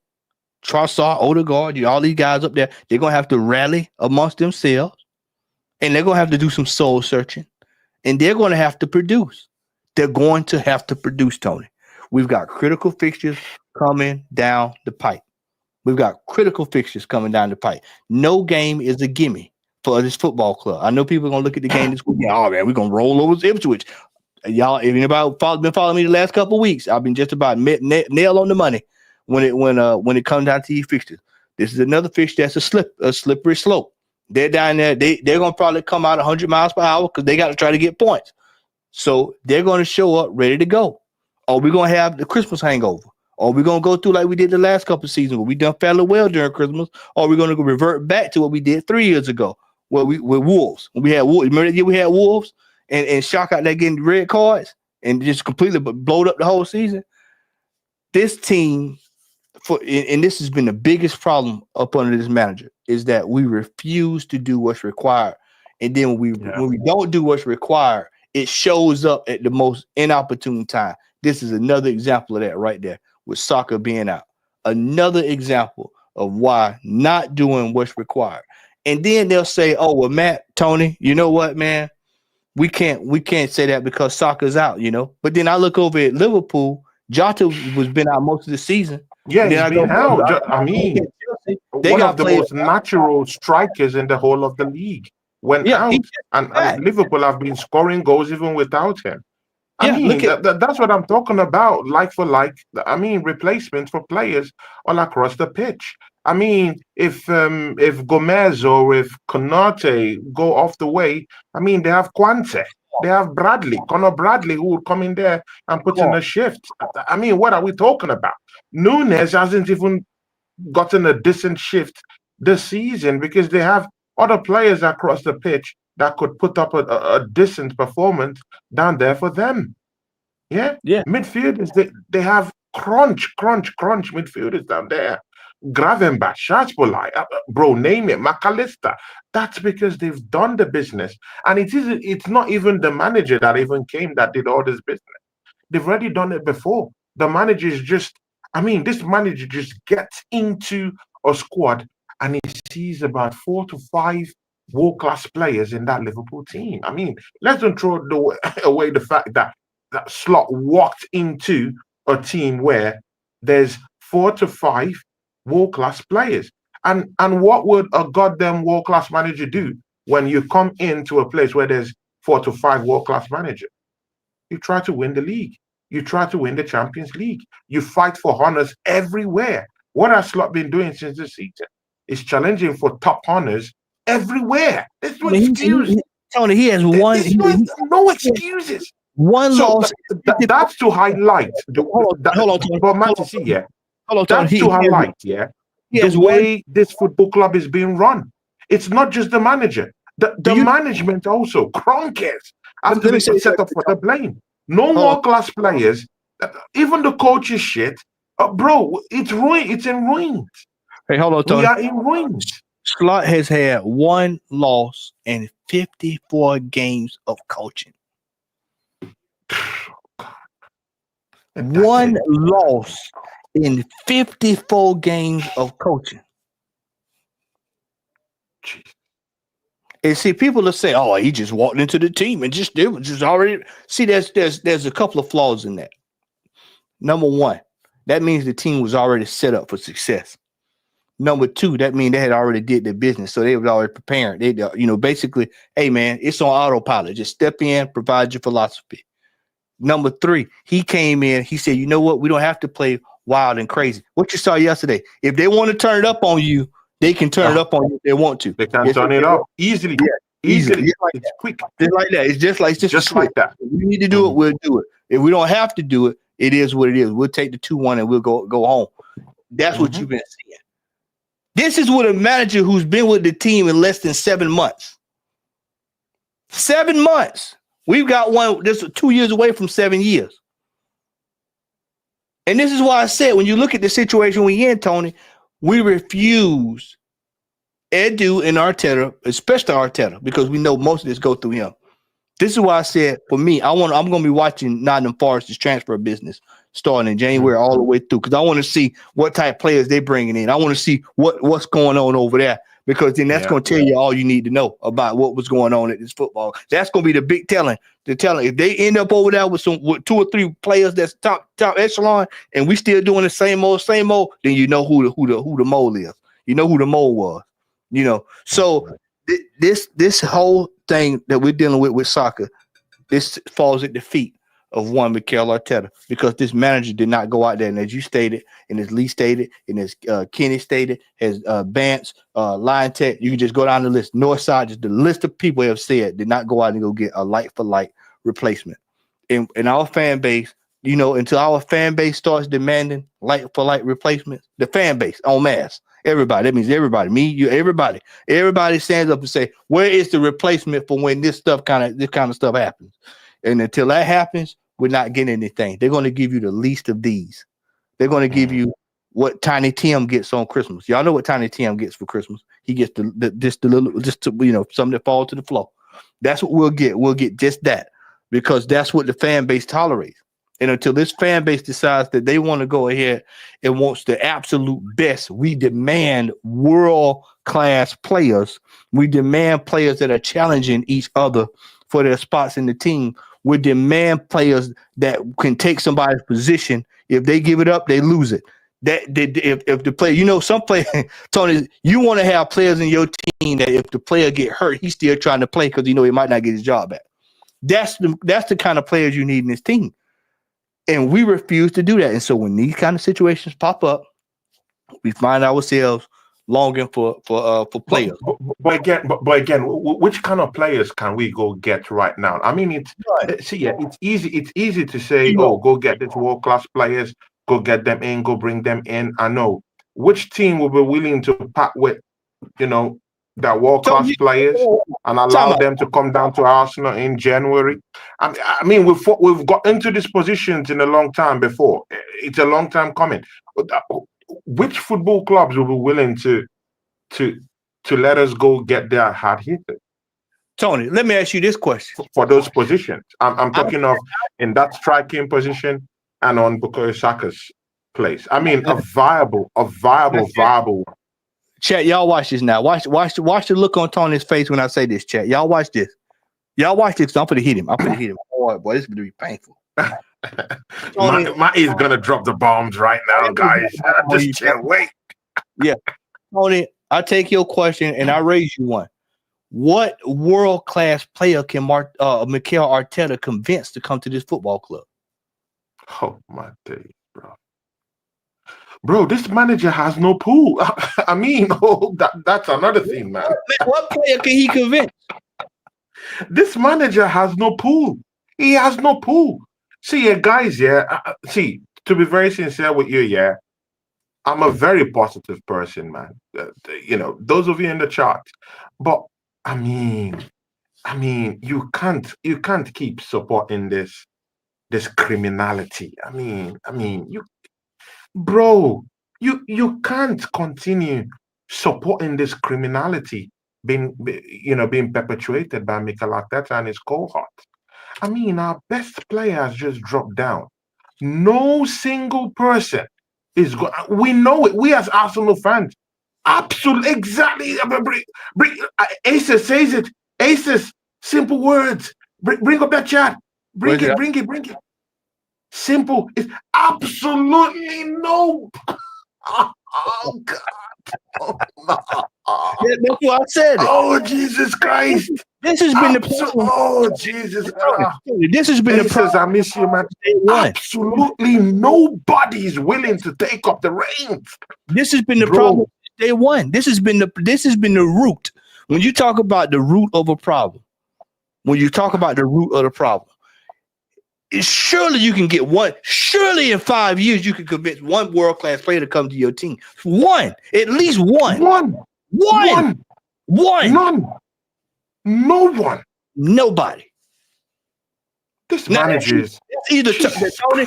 Trossard, Odegaard, all these guys up there, they're going to have to rally amongst themselves. And they're going to have to do some soul searching. And they're going to have to produce. They're going to have to produce, Tony. We've got critical fixtures coming down the pipe. No game is a gimme for this football club. I know people are going to look at the game this weekend. Oh, man, we're going to roll over Ipswich. Y'all, if anybody been following me the last couple of weeks, I've been just about nail on the money when it comes down to these fixtures. This is another fixture that's a slippery slope. They're down there. They're going to probably come out 100 miles per hour because they got to try to get points. So they're going to show up ready to go. Or we're going to have the Christmas hangover. Or we're going to go through like we did the last couple of seasons where we done fairly well during Christmas. Or we're going to revert back to what we did 3 years ago with Wolves. When we had Wolves. Remember that year we had Wolves? And shock out there getting red cards and just completely blowed up the whole season. This team, and this has been the biggest problem up under this manager, is that we refuse to do what's required. And then when we don't do what's required, it shows up at the most inopportune time. This is another example of that right there with Saka being out. Another example of why not doing what's required. And then they'll say, "Oh, well, Matt, Tony, you know what, man? We can't say that because Saka's out, you know." But then I look over at Liverpool. Jota was been out most of the season. Yeah, And then he's I go, been out. I mean, they one of got the players. most natural strikers in the whole of the league went Yeah, out, he and Liverpool have been scoring goals even without him. I yeah. mean, Look at that's what I'm talking about, like for like. I mean, replacements for players all across the pitch. I mean, if Gomez or if Konate go off the way, I mean, they have Quante, they have Bradley, Conor Bradley, who would come in there and put in Clark. a shift. I mean, what are we talking about? Nunes hasn't even gotten a decent shift this season because they have other players across the pitch that could put up a decent performance down there for them. Yeah, Yeah, midfielders they have crunch midfielders down there. Gravenbach, Schatzbolai, bro, name it, McAllister. That's because they've done the business, and it's not even the manager that even came that did all this business. They've already done it before. The manager is just, I mean, this manager just gets into a squad and he sees about 4 to 5 world-class players in that Liverpool team. I mean, let's don't throw away the fact that Slot walked into a team where there's 4 to 5 world-class players. And what would a goddamn world-class manager do when you come into a place where there's 4 to 5 world-class managers? You try to win the league. You try to win the Champions League. You fight for honors everywhere. What has Slot been doing since the season? Is challenging for top honors everywhere. There's no excuse. Tony, he has There's no excuses. One So loss. that's to highlight. Hold on, Tony. But man, to see, yeah. Hold on, Tony. That's to highlight, yeah, the way this football club is being run. It's not just the manager. The management also. Kronkers have to be set up for the blame. No more class players. Even the coach is shit. Bro, it's ruined. It's in ruins. Hey, hold on, Tony. We are in ruins. Slot has had one loss in 54 games of coaching. One loss in 54 games of coaching. Jeez. And see, people will say, "Oh, he just walked into the team and just already." See, there's a couple of flaws in that. Number one, that means the team was already set up for success. Number two, that means they had already did their business, so they was already preparing. They, basically, hey man, it's on autopilot. Just step in, provide your philosophy. Number three, he came in. He said, "You know what? We don't have to play wild and crazy." What you saw yesterday, if they want to turn it up on you, they can turn it up on you if they want to. They can turn it up easily. Yeah, easily. It's quick. Just like that. It's just like that. If we need to do it, we'll do it. If we don't have to do it, it is what it is. We'll take the 2-1 and we'll go home. That's what you've been seeing. This is what a manager who's been with the team in less than 7 months. 7 months. We've got one. This is 2 years away from 7 years. And this is why I said, when you look at the situation we're in, Tony, we refuse Edu and Arteta, especially Arteta, because we know most of this go through him. This is why I said, for me, I'm going to be watching Nottingham Forest's transfer business starting in January all the way through, because I want to see what type of players they're bringing in. I want to see what's going on over there, because then that's going to tell you all you need to know about what was going on at this football. That's going to be the big telling. The telling, if they end up over there with 2 or 3 players that's top echelon, and we still doing the same old, then you know who the mole is. You know who the mole was. So this whole thing that we're dealing with Saka, this falls at the feet of one Mikel Arteta, because this manager did not go out there, and as you stated, and as Lee stated, and as Kenny stated, as Bance, Lion Tech, you can just go down the list. Northside, just the list of people have said did not go out and go get a like for like replacement. In our fan base, until our fan base starts demanding like for like replacements, the fan base en masse. Everybody, that means everybody, me, you, everybody stands up and say, where is the replacement for when this kind of stuff happens? And until that happens, we're not getting anything. They're going to give you the least of these. They're going to give you what Tiny Tim gets on Christmas. Y'all know what Tiny Tim gets for Christmas. He gets something that falls to the floor. That's what we'll get. We'll get just that, because that's what the fan base tolerates. And until this fan base decides that they want to go ahead and wants the absolute best, we demand world class players. We demand players that are challenging each other for their spots in the team. We demand players that can take somebody's position. If they give it up, they lose it. If the player, some player, Tony, you want to have players in your team that if the player get hurt, he's still trying to play because he might not get his job back. That's the kind of players you need in this team. And we refuse to do that. And so when these kind of situations pop up, we find ourselves longing for players. But again, which kind of players can we go get right now? I mean, it's easy. It's easy to say, go get these world-class players, go get them in, go bring them in. I know. Which team will be willing to part with, the world-class players and allow them to come down to Arsenal in January? I mean, we've got into these positions in a long time before. It's a long time coming. Which football clubs will be willing to let us go get their hard hitters? Tony, let me ask you this question. For those positions, I'm talking of in that striking position and on Bukayo Saka's place. I mean, a viable one. Chat, y'all watch this now. Watch the look on Tony's face when I say this, chat. Y'all watch this. I'm gonna hit him. Boy, this is gonna be painful. My is gonna drop the bombs right now, guys. I just can't wait. Yeah. Tony, I take your question and I raise you one. What world-class player can Mikel Arteta convince to come to this football club? Oh my days, bro, this manager has no pool. I mean, that's another thing, man. What player can he convince? This manager has no pool. He has no pool. See, guys, to be very sincere with you, I'm a very positive person, man. Those of you in the chat. But I mean, you can't keep supporting this criminality. I mean, you can't continue supporting this criminality being perpetuated by Mikel Arteta and his cohort. I mean, our best players just dropped down. No single person is going. We know it. We as Arsenal fans, absolutely, exactly. Aces says it. Aces, simple words. Bring up that chat. Bring it. Simple. It's absolutely no. Oh God. Oh, no. That's what I said. Oh Jesus Christ! This has been the problem. Oh Jesus! This has been the problem. I miss you, man. Absolutely nobody is willing to take up the reins. This has been the problem. Day one. This has been the root. When you talk about the root of a problem, surely you can get one. Surely in 5 years you can convince one world-class player to come to your team. One, at least one. One. None. No one. Nobody. This manager is either Tony.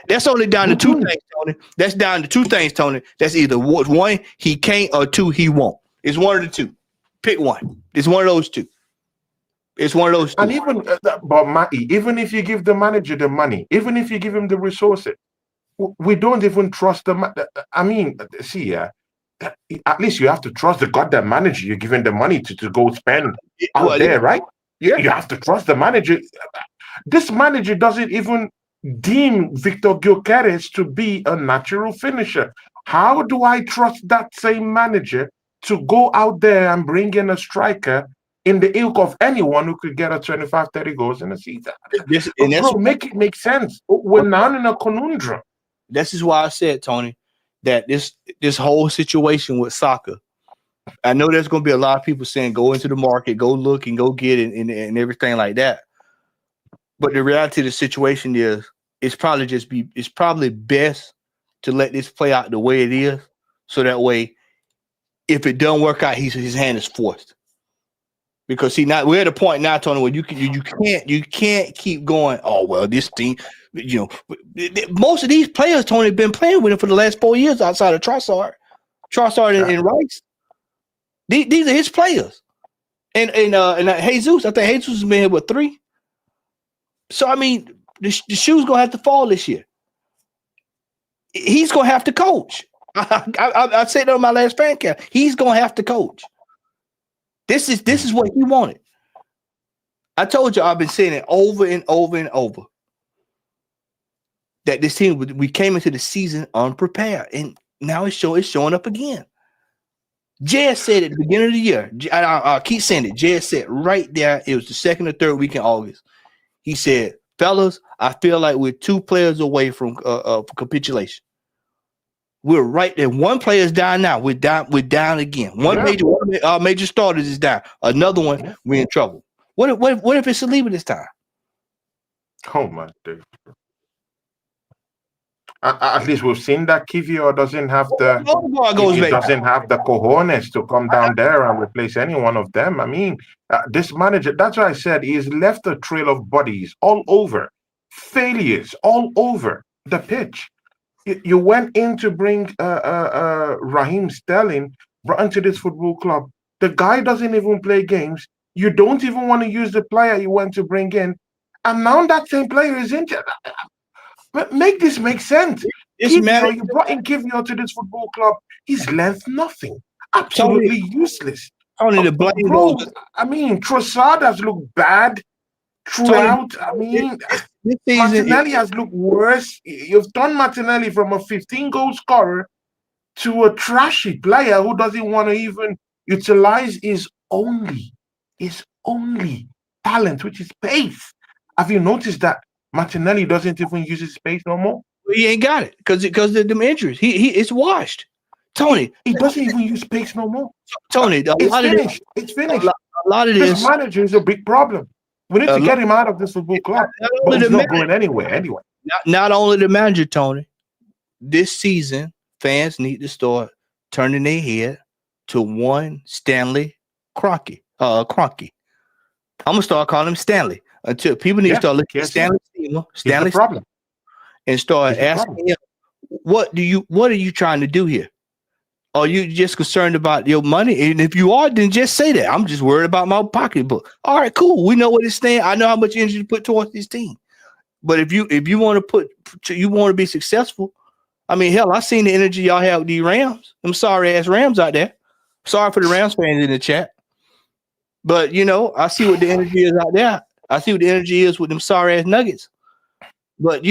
That's only down to two things, Tony. That's down to two things, Tony. That's either one he can't or two he won't. It's one of the two. Pick one. It's one of those two. And even, but Matty, even if you give the manager the money, even if you give him the resources, we don't even trust the. I mean, see, at least you have to trust the goddamn manager you're giving the money to go spend out there, right? Yeah, you have to trust the manager. This manager doesn't even deem Victor Gyökeres to be a natural finisher. How do I trust that same manager to go out there and bring in a striker in the ilk of anyone who could get a 25, 30 goals in a season? Make it make sense. We're now in a conundrum. This is why I said, Tony, that this whole situation with Saka, I know there's going to be a lot of people saying go into the market, go look and go get it and everything like that. But the reality of the situation is it's probably best to let this play out the way it is. So that way, if it don't work out, his hand is forced. Because we're at a point now, Tony, where you can't keep going. Oh well, this team, most of these players, Tony, have been playing with him for the last 4 years outside of Trossard and Rice. These are his players, and Jesus. I think Jesus has been here with 3. So I mean, the shoe's gonna have to fall this year. He's gonna have to coach. I said that on my last fan cast. He's gonna have to coach. This is what he wanted. I told you I've been saying it over and over and over that this team we came into the season unprepared, and now it's showing up again. Jed said at the beginning of the year. I keep saying it. Jed said right there. It was the second or third week in August. He said, "Fellas, I feel like we're 2 players away from capitulation. We're right there. One player is down now. We're down again. One major starters is down. Another one, we're in trouble. What if it's Saliba this time? Oh my dude. At least we've seen that Kivior doesn't have the cojones to come down there and replace any one of them. I mean, this manager, that's why I said he's left a trail of bodies all over, failures all over the pitch. You went in to bring Raheem Sterling, brought into this football club. The guy doesn't even play games. You don't even want to use the player you went to bring in. And now that same player is injured. Make this make sense. You brought in Kivior to this football club. His length, nothing. Absolutely useless. Only the blame. Bro, I mean, Trossard has looked bad throughout. I mean, Martinelli has looked worse. You've turned Martinelli from a 15-goal scorer to a trashy player who doesn't want to even utilize his only talent, which is pace. Have you noticed that Martinelli doesn't even use his pace no more? He ain't got it because of them injuries. He it's washed. Tony, he doesn't even use pace no more. Tony, it's finished. A lot of this manager is a big problem. We need to get him out of this football club. But he's not going anywhere anyway. Not only the manager, Tony. This season, fans need to start turning their head to one Stanley Kroenke. I'm gonna start calling him Stanley until people need to start looking at Stanley problem, and start asking him, what are you trying to do here? Are you just concerned about your money? And if you are, then just say that. I'm just worried about my pocketbook. All right, cool. We know what it's saying. I know how much energy to put towards this team. But if you want to be successful, I mean, hell, I seen the energy y'all have with these Rams. Them sorry ass Rams out there. Sorry for the Rams fans in the chat. But I see what the energy is out there. I see what the energy is with them sorry ass Nuggets. But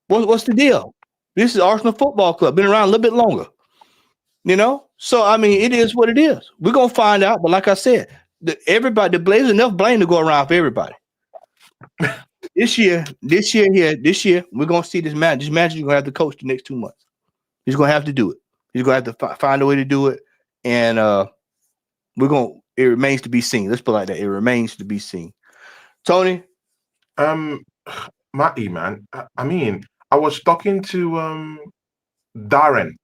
what's the deal? This is Arsenal Football Club. Been around a little bit longer. So I mean, it is what it is. We're gonna find out. But like I said, there's enough blame to go around for everybody. This year, we're gonna see this match. This match is gonna have to coach the next 2 months. He's gonna have to do it. He's gonna have to find a way to do it, and it remains to be seen. Let's put it like that. It remains to be seen. Tony, Matty, man. I mean, I was talking to Darren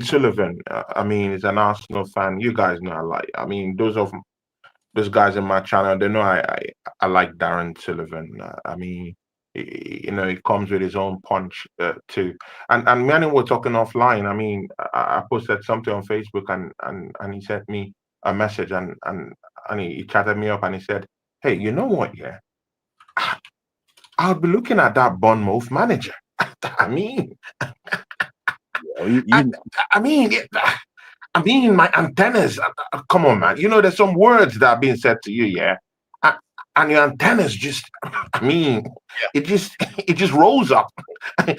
Sullivan. I mean, he's an Arsenal fan. You guys know I mean, those guys in my channel, they know I like Darren Sullivan. I mean, he comes with his own punch too. And me and him were talking offline. I mean, I posted something on Facebook and he sent me a message and he chatted me up and he said, "Hey, you know what? Yeah, I'll be looking at that Bournemouth manager." I mean. I mean, my antennas. Come on, man. There's some words that are being said to you, yeah, and your antennas just. I mean, it just rolls up, And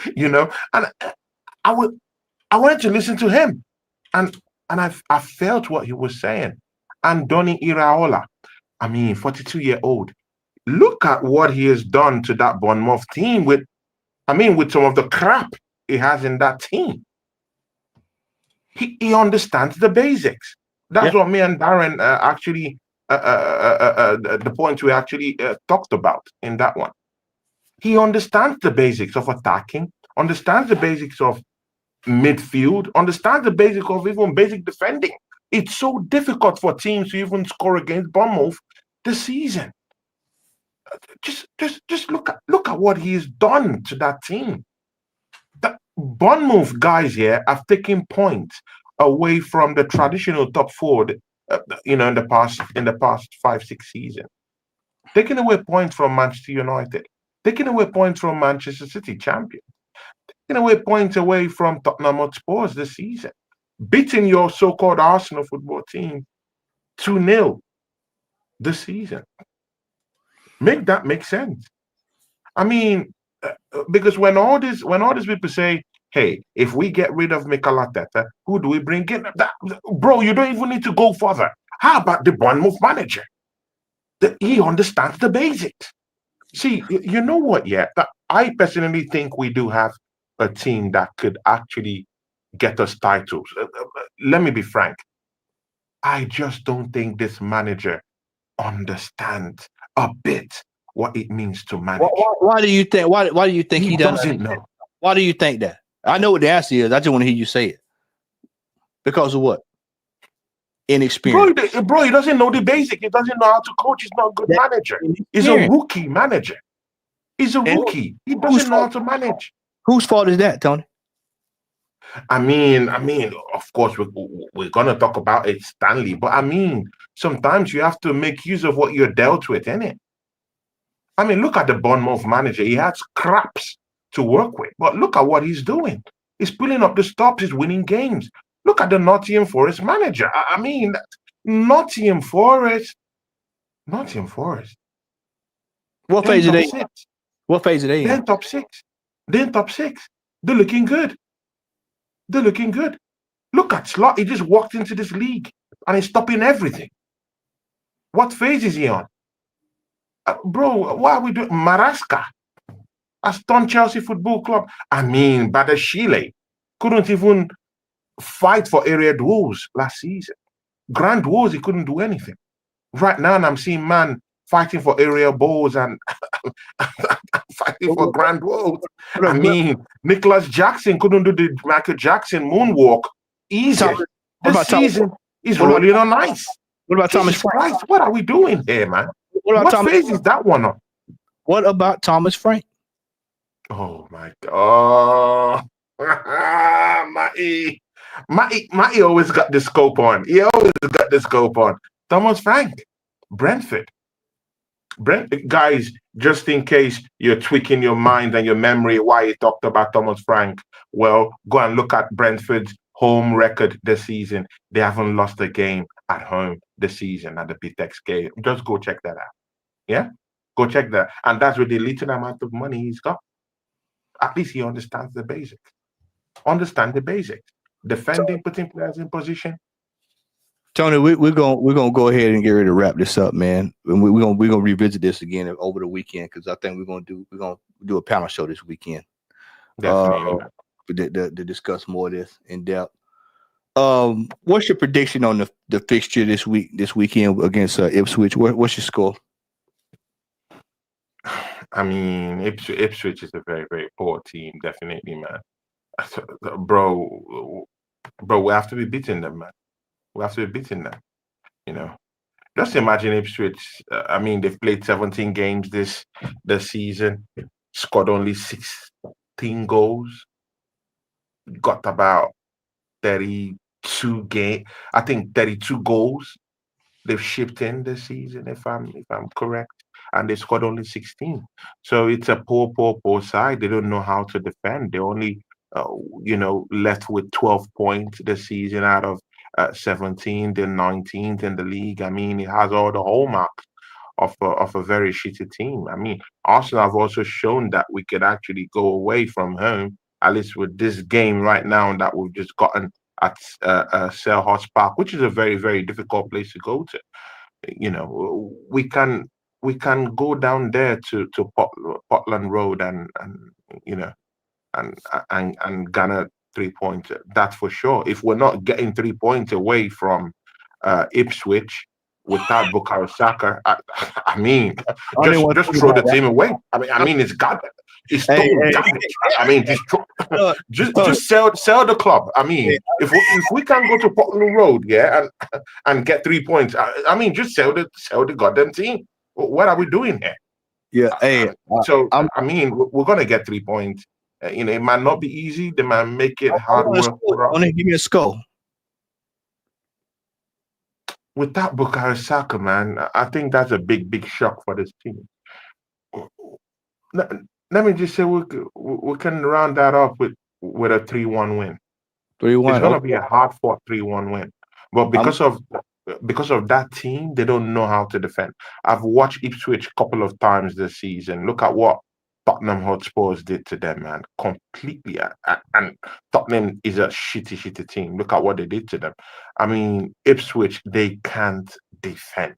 I wanted to listen to him, and I felt what he was saying. Andoni Iraola, I mean, 42-year-old. Look at what he has done to that Bournemouth team with some of the crap he has in that team. He understands the basics. That's what me and Darren actually the point we actually talked about in that one. He understands the basics of attacking, understands the basics of midfield, understands the basics of even basic defending. It's so difficult for teams to even score against Bournemouth this season. Just look at what he's done to that team. The Bournemouth guys here have taken points away from the traditional top four, in the past 5-6 seasons. Taking away points from Manchester United, taking away points from Manchester City champions, taking away points away from Tottenham Hotspurs this season, beating your so-called Arsenal football team 2-0 this season. Make that make sense. I mean, because when all these people say, "Hey, if we get rid of Mikel Arteta, who do we bring in?" Bro, you don't even need to go further. How about the Bournemouth manager? He understands the basics. See, you know what? Yeah, I personally think we do have a team that could actually get us titles. Let me be frank. I just don't think this manager understands a bit what it means to manage. Why do you think? Why do you think He he doesn't doesn't know. Why do you think that? I know what the answer is. I just want to hear you say it. Because of what? Inexperience. Bro, he doesn't know the basic. He doesn't know how to coach. He's not a good manager. He's a rookie manager. He's a rookie. He doesn't know how to manage. Whose fault is that, Tony? I mean, of course, we're gonna talk about it, Stanley. But I mean, sometimes you have to make use of what you're dealt with, innit? I mean, look at the Bournemouth manager. He had scraps to work with, but look at what he's doing. He's pulling up the stops. He's winning games. Look at the Nottingham Forest manager. I mean, Nottingham Forest. Nottingham Forest. What phase are they? Six. What phase are they in? They're in top six. They're in top six. They're looking good. They're looking good. Look at Slot. He just walked into this league and he's stopping everything. What phase is he on? Bro, what are we doing? Maraska has done Chelsea Football Club. I mean, Badashile couldn't even fight for area duels last season. Grand duels, he couldn't do anything. Right now, I'm seeing man fighting for area balls and fighting for grand duels. I mean, Nicholas Jackson couldn't do the Michael Jackson moonwalk easy. This season, he's rolling on ice. What about Thomas Frank? What are we doing here, man? What phase is that one on? What about Thomas Frank? Oh my God. Matty always got the scope on. He always got the scope on. Thomas Frank, Brentford. Guys, just in case you're tweaking your mind and your memory why you talked about Thomas Frank, well, go and look at Brentford's home record this season. They haven't lost a game at home this season at the Pitex game. Just go check that out. Yeah? Go check that. And that's with the little amount of money he's got. At least he understands the basics. Understand the basics. Defending, putting players in position. Tony, we're gonna go ahead and get ready to wrap this up, man. And we're gonna revisit this again over the weekend because I think we're gonna do a panel show this weekend. Definitely. To discuss more of this in depth. What's your prediction on the fixture this weekend against Ipswich? What's your score? I mean, Ipswich is a very, very poor team, definitely, man. Bro, we have to be beating them, man. We have to be beating them. You know, just imagine Ipswich. I mean, they've played 17 games this season, scored only 16 goals, got about 32 I think 32 goals they've shipped in this season, if I'm correct, and they scored only 16. So it's a poor side. They don't know how to defend. They only left with 12 points this season out of 17. They're 19th in the league. I mean, it has all the hallmarks of a very shitty team. I mean, Arsenal have also shown that we could actually go away from home, at least with this game right now that we've just gotten at Selhurst Park, which is a very, very difficult place to go to. You know, we can go down there to Portland Road and garner 3 points. That's for sure. If we're not getting 3 points away from Ipswich without Bukayo Saka, I mean, just throw the team away. I mean, it's garbage. It's total garbage. I mean, just sell the club. I mean, if we can go to Portland Road, yeah, and get 3 points, I mean, just sell the goddamn team. What are we doing here? Yeah. I mean, we're gonna get 3 points. It might not be easy. They might make it hard work. Give me a score. Without Bukayo Saka, man, I think that's a big shock for this team. let me just say we can round that up with a 3-1 win. 3-1. It's gonna Okay. be a hard fought 3-1 win. But I'm because of that team, they don't know how to defend. I've watched Ipswich a couple of times this season. Look at what Tottenham Hotspurs did to them, man. Completely. And Tottenham is a shitty, shitty team. Look at what they did to them. I mean, Ipswich, they can't defend.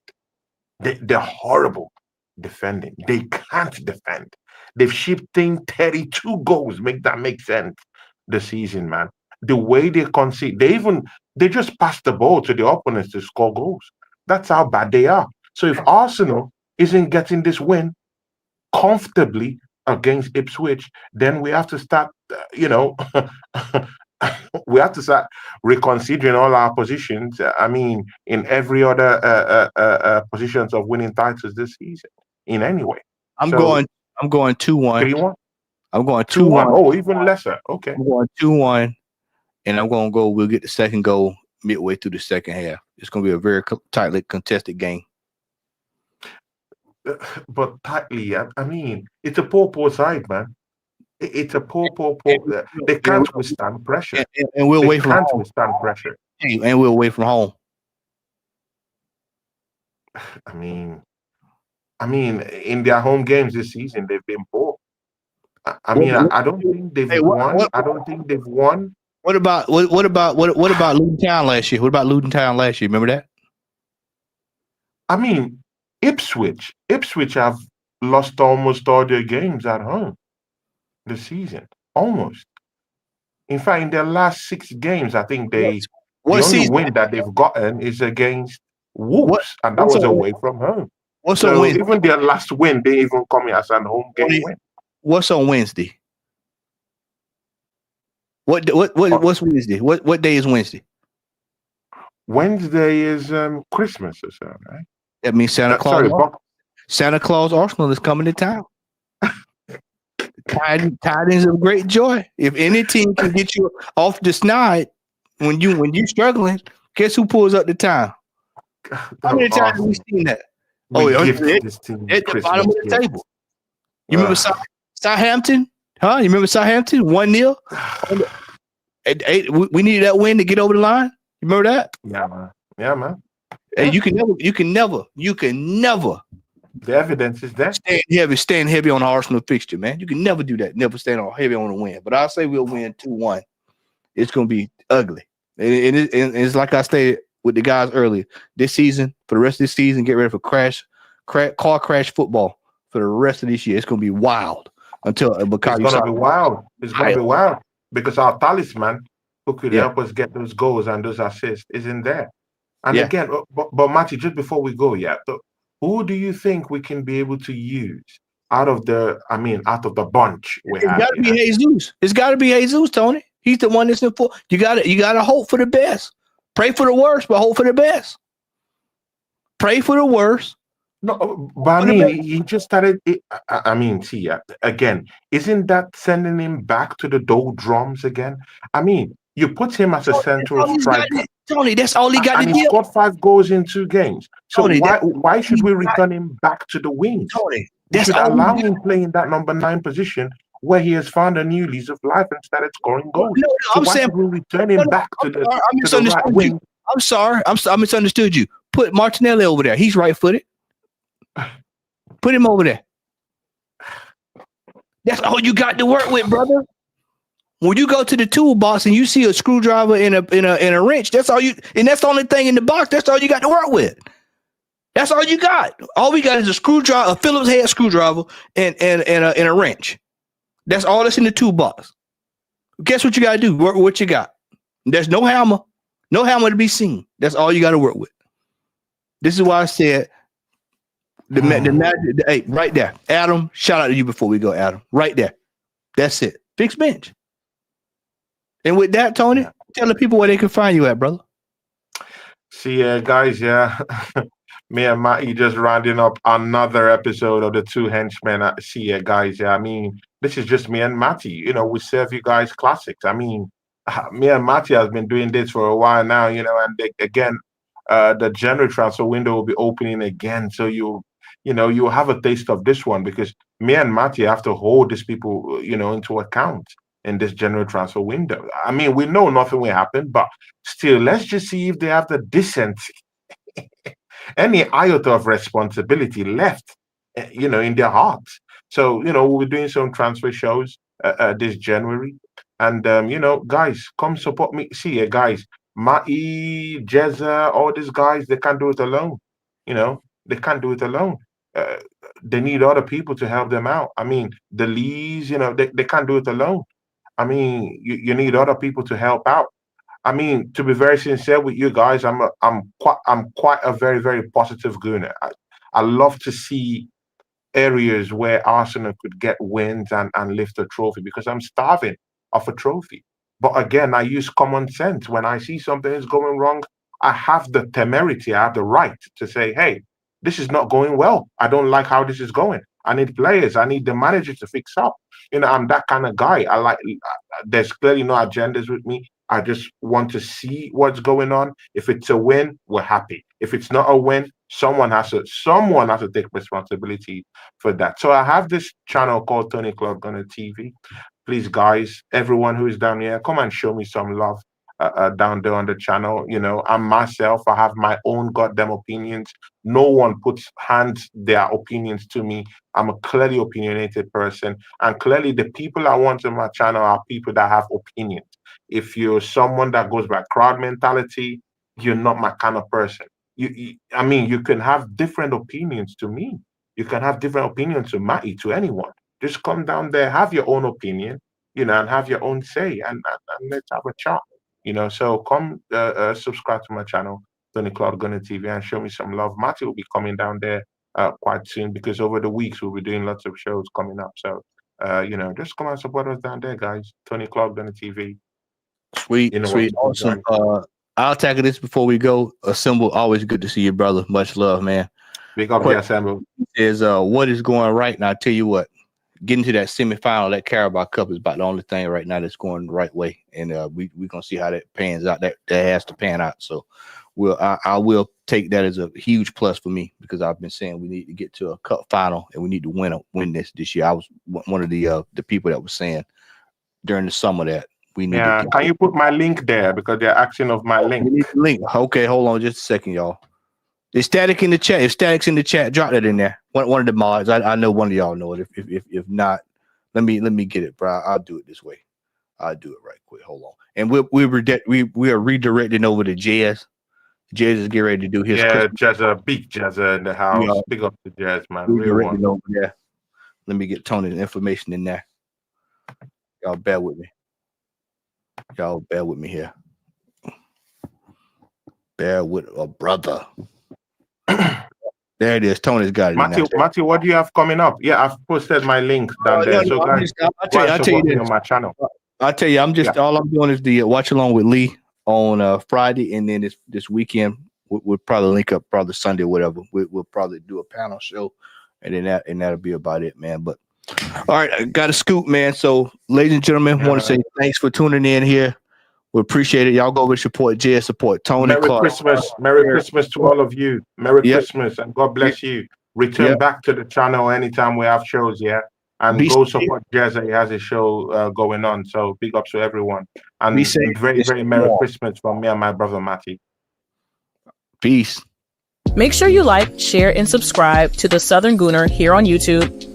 They're horrible defending. They can't defend. They've shipped in 32 goals. Make that make sense this season, man. The way they concede, they just pass the ball to the opponents to score goals. That's how bad they are. So if Arsenal isn't getting this win comfortably against Ipswich, then we have to start, we have to start reconsidering all our positions. I mean, in every other positions of winning titles this season, in any way. I'm So going I'm going 2-1. 3-1, I'm going 2-1. 2-1. Oh, even lesser. Okay. I'm going 2-1, and I'm going to go. We'll get the second goal midway through the second half. It's going to be a very tightly contested game. But tightly, I mean, it's a poor side, man. It's a poor. They can't withstand pressure. And we're They away from can't home. withstand pressure. And we're away from home. I mean, in their home games this season, they've been poor. I don't think they've won. I don't think they've won. What about Luton Town last year? What about Luton Town last year? Remember that? I mean, Ipswich have lost almost all their games at home this season. Almost. In fact, in their last 6 games, I think the only win that they've gotten is against Wolves, and that was away from home. So even their last win, they even come as a home game win. What's on Wednesday? What's Wednesday? What day is Wednesday? Wednesday is Christmas or so, right? That means Santa Claus. Santa Claus Arsenal is coming to town. Tidings of great joy. If any team can get you off the snide when you're struggling, guess who pulls up the town? How many times have we seen that? This team at the bottom of the table. You remember Southampton? Huh? You remember Southampton? 1-0. We needed that win to get over the line. You remember that? Yeah, man. Hey, you can never. The evidence is there. Stand heavy on the Arsenal fixture, man. You can never do that. Never stand heavy on the win. But I'll say we'll win 2-1. It's gonna be ugly. And it's like I stated with the guys earlier. This season, for the rest of this season, get ready for car crash football for the rest of this year. It's gonna be wild until it's gonna be wild. It's gonna be wild because our talisman who could help us get those goals and those assists isn't there. And again, but Matty, just before we go, who do you think we can be able to use out of the bunch we have? It's got to be Jesus. It's got to be Jesus, Tony. He's the one that's in full. You got to hope for the best. Pray for the worst, but hope for the best. Pray for the worst. No, but he just started. Again, isn't that sending him back to the doldrums again? You put him as a central striker. Tony, that's all he got to do. He scored 5 goals in 2 games. So Tony, why should we return him back to the wings? Tony, we should allow him playing that number 9 position where he has found a new lease of life and started scoring goals. No, I'm saying we return him back to the right wing? I'm sorry. I misunderstood you. Put Martinelli over there. He's right-footed. Put him over there. That's all you got to work with, brother. When you go to the toolbox and you see a screwdriver in a wrench, that's all you, and that's the only thing in the box. That's all you got to work with. That's all you got. All we got is a screwdriver, a Phillips head screwdriver, and a wrench. That's all that's in the toolbox. Guess what you got to do? Work with what you got. There's no hammer to be seen. That's all you got to work with. This is why I said the magic. Hey, right there, Adam. Shout out to you before we go, Adam. Right there. That's it. Fixed bench. And with that, Tony, tell the people where they can find you at, brother. See, guys, me and Matty just rounding up another episode of the 2 Henchmen. See, guys, this is just me and Matty. We serve you guys classics. Me and Matty has been doing this for a while now, and again, the January transfer window will be opening again. So you have a taste of this one because me and Matty have to hold these people, into account in this January transfer window. I mean, we know nothing will happen, but still, let's just see if they have the decency, any iota of responsibility left, in their hearts. So, we'll be doing some transfer shows this January. And, guys, come support me. See, guys, Mai, Jezza, all these guys, they can't do it alone. They can't do it alone. Uh, they need other people to help them out. I mean, the Lees, they can't do it alone. I mean, you need other people to help out. I mean, to be very sincere with you guys, I'm quite a very, very positive gooner. I love to see areas where Arsenal could get wins and lift a trophy because I'm starving of a trophy. But again, I use common sense. When I see something is going wrong, I have the temerity, I have the right to say, hey, this is not going well. I don't like how this is going. I need players. I need the manager to fix up. I'm that kind of guy. There's clearly no agendas with me. I just want to see what's going on. If it's a win, we're happy. If it's not a win, someone has to take responsibility for that. So I have this channel called Tony Clark Gunner TV. Please, guys, everyone who is down here, come and show me some love down there on the channel. I'm myself. I have my own goddamn opinions. No one hands their opinions to me. I'm a clearly opinionated person, and clearly the people I want on my channel are people that have opinions. If you're someone that goes by crowd mentality, you're not my kind of person. I mean, you can have different opinions to me. You can have different opinions to Matty, to anyone. Just come down there, have your own opinion, and have your own say, and let's have a chat. So come subscribe to my channel, Tony Cloud Gunner TV, and show me some love. Matty will be coming down there quite soon because over the weeks we'll be doing lots of shows coming up. So, just come and support us down there, guys. Tony Cloud Gunner TV. Sweet, sweet, awesome. I'll tackle this before we go. Assemble, always good to see you, brother. Much love, man. Big up, yeah, Assemble. Is what is going right now? I tell you what, getting to that semifinal, that Carabao Cup is about the only thing right now that's going the right way, and we're gonna see how that pans out. That has to pan out. So, I will take that as a huge plus for me because I've been saying we need to get to a cup final and we need to win this year. I was one of the people that was saying during the summer that we need. Yeah, can you put my link there because they're asking of my link? Link. Okay, hold on just a second, y'all. Is static in the chat? If static's in the chat, drop that in there. One of the mods. I know one of y'all know it. If not, let me get it, bro. I'll do it this way. I'll do it right quick. Hold on. And we are redirecting over to Jazz. Jazz is getting ready to do his. Yeah, Jazza, big Jazza in the house. Yeah. Big up to Jazz, man. Real one. Over there. Let me get Tony's information in there. Y'all bear with me. Here. Bear with a brother. There it is. Tony's got it. Matty, what do you have coming up? Yeah, I've posted my link down there. So guys, I'll tell you on my channel. I'll tell you, all I'm doing is the watch along with Lee on Friday, and then this weekend we'll probably link up probably Sunday or whatever. We'll probably do a panel show, and then that'll be about it, man. But all right, I got a scoop, man. So, ladies and gentlemen, want to say thanks for tuning in here. We appreciate it. Y'all go over support Jay, support Tony. Merry Clark. Christmas. Merry Christmas to all of you. Merry Christmas, and God bless you. Return back to the channel anytime we have shows, and go support Jazz. He has a show going on. So big ups to everyone. And very, very Merry Christmas from me and my brother Matty. Peace. Make sure you like, share, and subscribe to The Southern Gooner here on YouTube